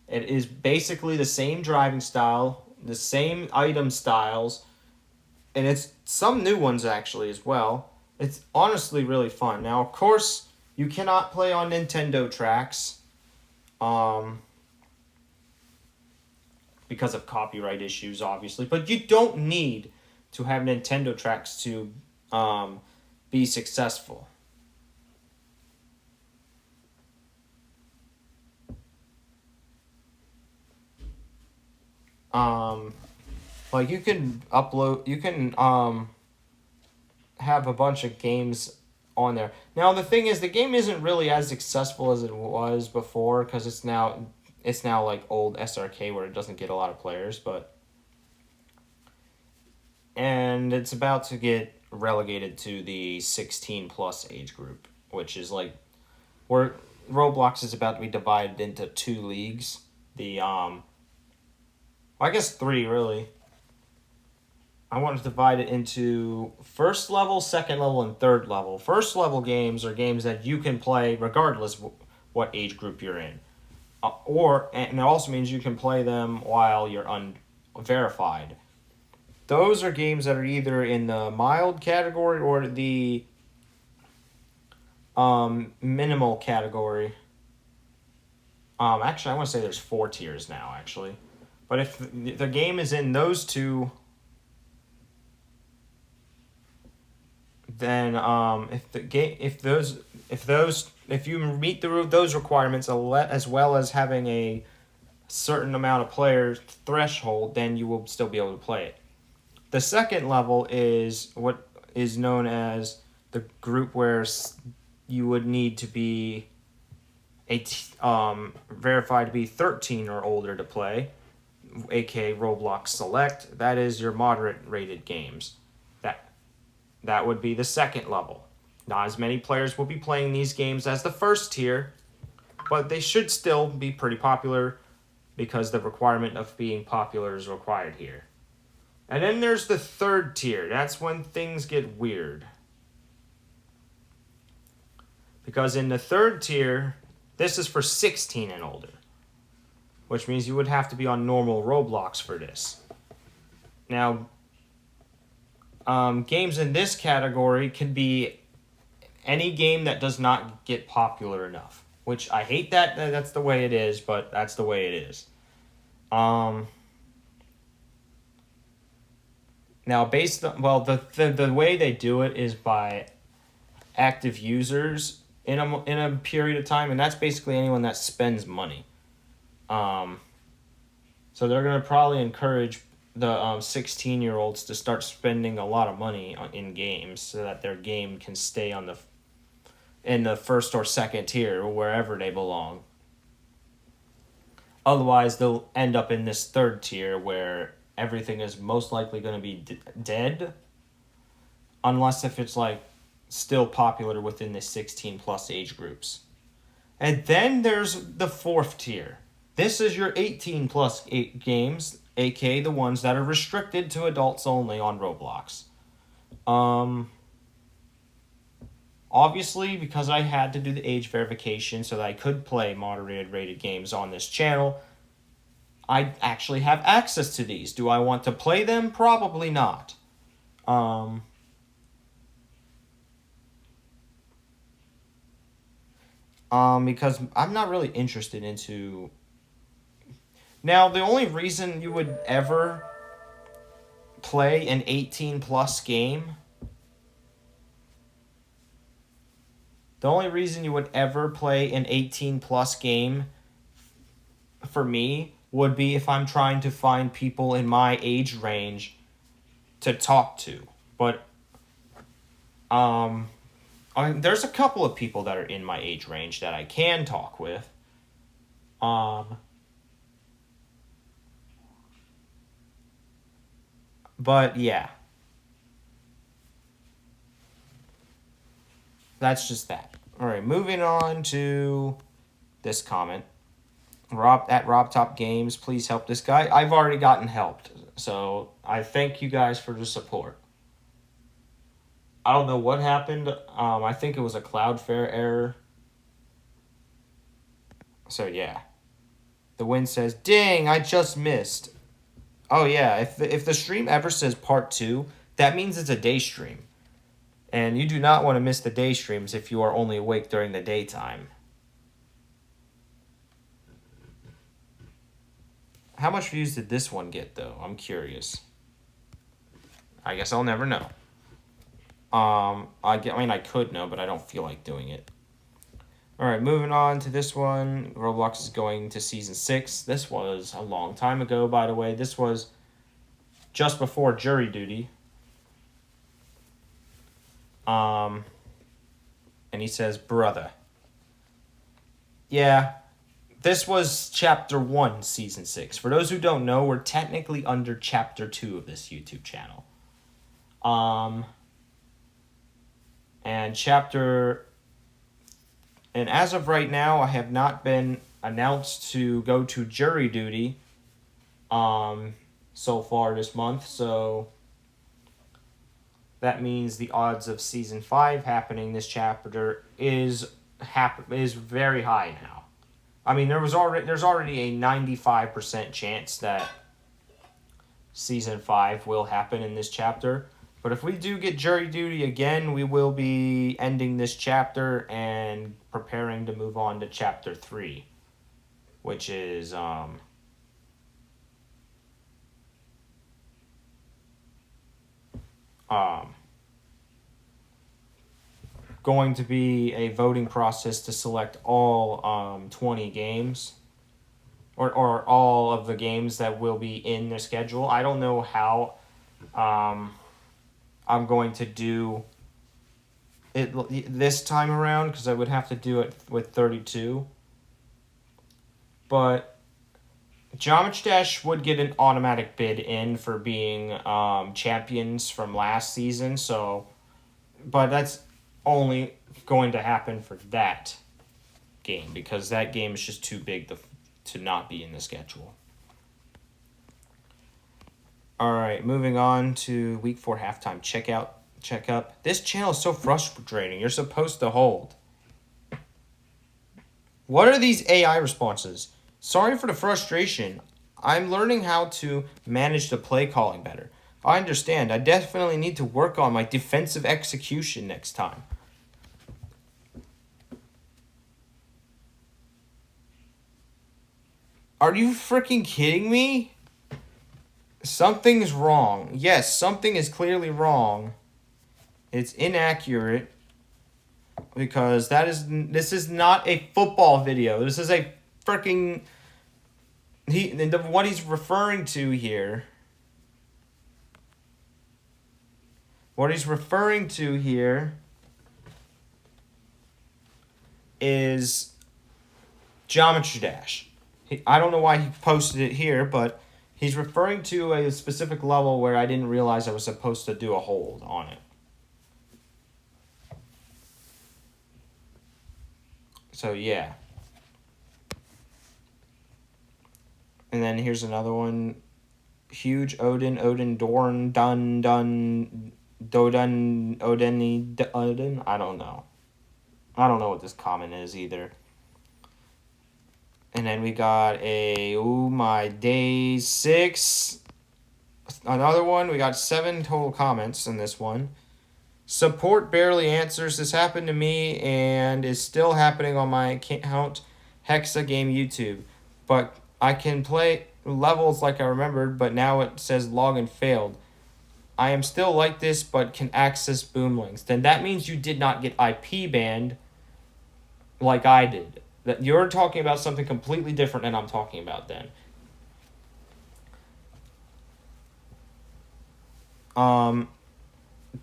It is basically the same driving style, the same item styles, and it's some new ones actually as well. It's honestly really fun. Now, of course, you cannot play on Nintendo tracks, because of copyright issues, obviously. But you don't need to have Nintendo tracks to be successful. Like you can have a bunch of games on there. Now the thing is, the game isn't really as successful as it was before because it's now like old SRK where it doesn't get a lot of players, but and it's about to get relegated to the 16 plus age group, which is like where Roblox is about to be divided into 2 leagues. I guess 3 really. I want to divide it into first level, second level, and third level. First level games are games that you can play regardless what age group you're in. And it also means you can play them while you're unverified. Those are games that are either in the mild category or the minimal category. Actually, I want to say there's 4 tiers now, actually. But if the game is in those 2, then if you meet those requirements as well as having a certain amount of players threshold, then you will still be able to play it. The second level is what is known as the group where you would need to be verified to be 13 or older to play, aka Roblox Select. That is your moderate rated games. That would be the second level. Not as many players will be playing these games as the first tier, but they should still be pretty popular because the requirement of being popular is required here. And then there's the third tier. That's when things get weird. Because in the third tier, this is for 16 and older, which means you would have to be on normal Roblox for this. Now, games in this category can be any game that does not get popular enough, which I hate that's the way it is, but that's the way it is. Now, based on, the way they do it is by active users in a period of time, and that's basically anyone that spends money. So they're going to probably encourage the 16-year-olds to start spending a lot of money in games so that their game can stay in the first or second tier or wherever they belong. Otherwise, they'll end up in this third tier where everything is most likely going to be dead, unless if it's like still popular within the 16 plus age groups. And then there's the fourth tier. This is your 18 plus games, aka the ones that are restricted to adults only on Roblox. Obviously, because I had to do the age verification so that I could play moderated rated games on this channel, I actually have access to these. Do I want to play them? Probably not. Because I'm not really interested into... Now, the only reason you would ever play an 18 plus game... The only reason you would ever play an 18 plus game for me would be if I'm trying to find people in my age range to talk to. But there's a couple of people that are in my age range that I can talk with. But yeah. That's just that. Alright, moving on to this comment. Rob Top Games, please help this guy. I've already gotten helped, so I thank you guys for the support. I don't know what happened. I think it was a Cloudflare error. So yeah. The Wind says, dang, I just missed. Oh yeah, if the stream ever says part 2, that means it's a day stream. And you do not want to miss the day streams if you are only awake during the daytime. How much views did this one get, though? I'm curious. I guess I'll never know. I mean, I could know, but I don't feel like doing it. Alright, moving on to this one. Roblox is going to Season 6. This was a long time ago, by the way. This was just before jury duty. And he says, brother. Yeah, this was Chapter 1, Season 6. For those who don't know, we're technically under Chapter 2 of this YouTube channel. And chapter, and as of right now, I have not been announced to go to jury duty so far this month, so that means the odds of season 5 happening this chapter is very high now. I mean, there's already a 95% chance that season 5 will happen in this chapter. But if we do get jury duty again, we will be ending this chapter and preparing to move on to chapter 3, which is going to be a voting process to select all 20 games or all of the games that will be in the schedule. I don't know how I'm going to do it this time around because I would have to do it with 32. But Geometry Dash would get an automatic bid in for being champions from last season, but that's only going to happen for that game because that game is just too big to not be in the schedule. All right, moving on to week 4 halftime checkup. This channel is so frustrating. You're supposed to hold. What are these AI responses? Sorry for the frustration. I'm learning how to manage the play calling better. I understand. I definitely need to work on my defensive execution next time. Are you freaking kidding me? Something's wrong. Yes, something is clearly wrong. It's inaccurate because this is not a football video. This is a freaking what he's referring to here. What he's referring to here is Geometry Dash. I don't know why he posted it here, but he's referring to a specific level where I didn't realize I was supposed to do a hold on it. So, yeah. And then here's another one. Huge Odin, Dorn, Dun, Dodun, Odin. I don't know. I don't know what this comment is either. And then we got my day 6. Another one. We got 7 total comments in this one. Support barely answers. This happened to me and is still happening on my account, Hexa Game YouTube. But I can play levels like I remembered, but now it says login failed. I am still like this, but can access boom links. Then that means you did not get IP banned like I did. That you're talking about something completely different than I'm talking about then.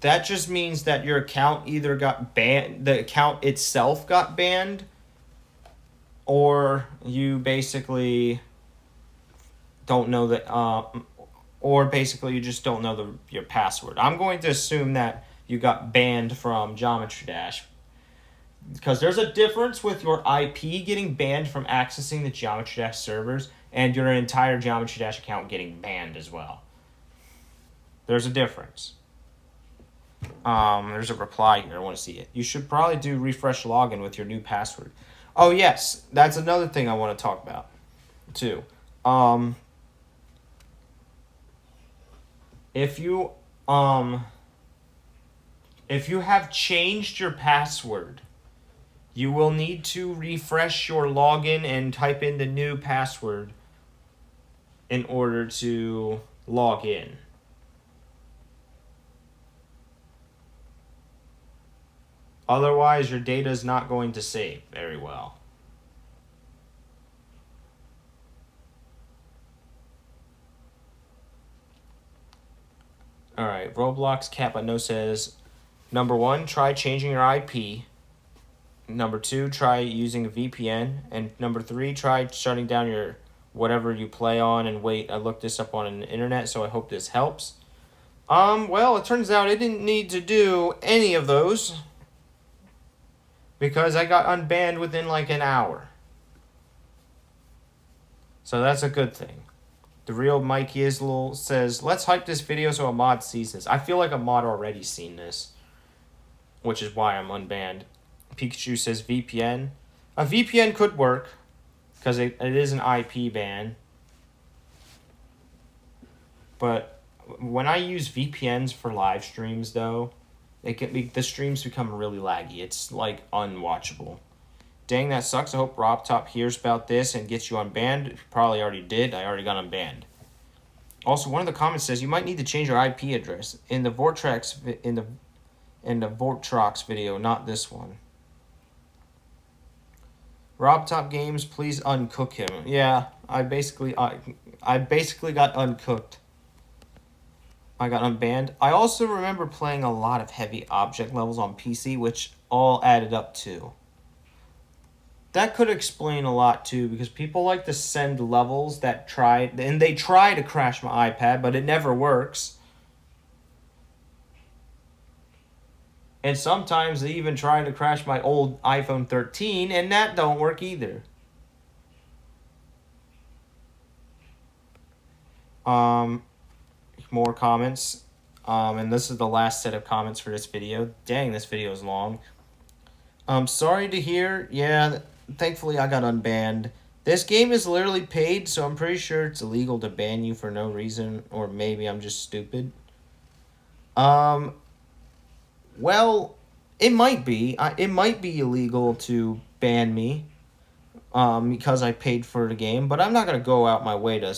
That just means that your account either got banned, the account itself got banned, or you basically don't know that, or basically you just don't know your password. I'm going to assume that you got banned from Geometry Dash, because there's a difference with your IP getting banned from accessing the Geometry Dash servers and your entire Geometry Dash account getting banned as well. There's a difference. There's a reply here. I want to see it. You should probably do refresh login with your new password. Oh, yes. That's another thing I want to talk about, too. If you have changed your password, you will need to refresh your login and type in the new password in order to log in. Otherwise, your data is not going to save very well. Alright, Roblox Kappa No says, number 1, try changing your IP. Number 2, try using a VPN. And number 3, try shutting down your whatever you play on and wait. I looked this up on the internet, so I hope this helps. Well, it turns out I didn't need to do any of those because I got unbanned within like an hour. So that's a good thing. The real Mikey Isle says, let's hype this video so a mod sees this. I feel like a mod already seen this, which is why I'm unbanned. Pikachu says VPN. A VPN could work because it is an IP ban. But when I use VPNs for live streams, though, the streams become really laggy. It's like unwatchable. Dang, that sucks. I hope RobTop hears about this and gets you unbanned. He probably already did. I already got unbanned. Also, one of the comments says you might need to change your IP address in the Vortrax Vortrox video, not this one. RobTop Games, please uncook him. Yeah, I basically got uncooked. I got unbanned. I also remember playing a lot of heavy object levels on PC, which all added up to. That could explain a lot too, because people like to send levels that try to crash my iPad, but it never works. And sometimes they even try to crash my old iPhone 13, and that don't work either. More comments. And this is the last set of comments for this video. Dang, this video is long. Sorry to hear. Yeah, thankfully I got unbanned. This game is literally paid, so I'm pretty sure it's illegal to ban you for no reason, or maybe I'm just stupid. Well, it might be. It might be illegal to ban me, because I paid for the game, but I'm not gonna go out my way to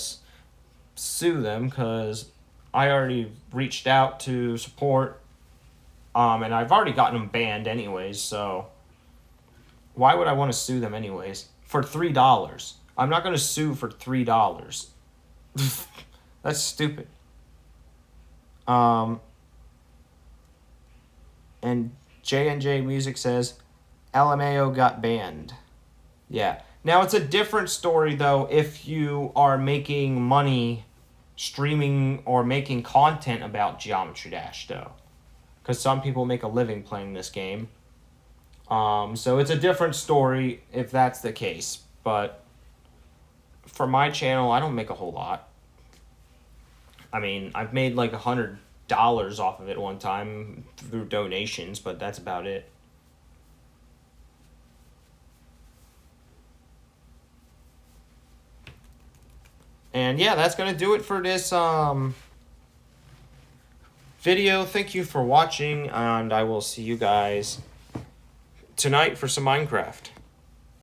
sue them, because I already reached out to support, and I've already gotten them banned anyways, so why would I want to sue them anyways? For $3. I'm not going to sue for $3. That's stupid. And J&J Music says, LMAO got banned. Yeah. Now, it's a different story, though, if you are making money streaming or making content about Geometry Dash, though. Because some people make a living playing this game. So it's a different story if that's the case. But for my channel, I don't make a whole lot. I mean, I've made like $100 off of it one time through donations, but that's about it. And yeah, that's going to do it for this video. Thank you for watching, and I will see you guys tonight for some Minecraft.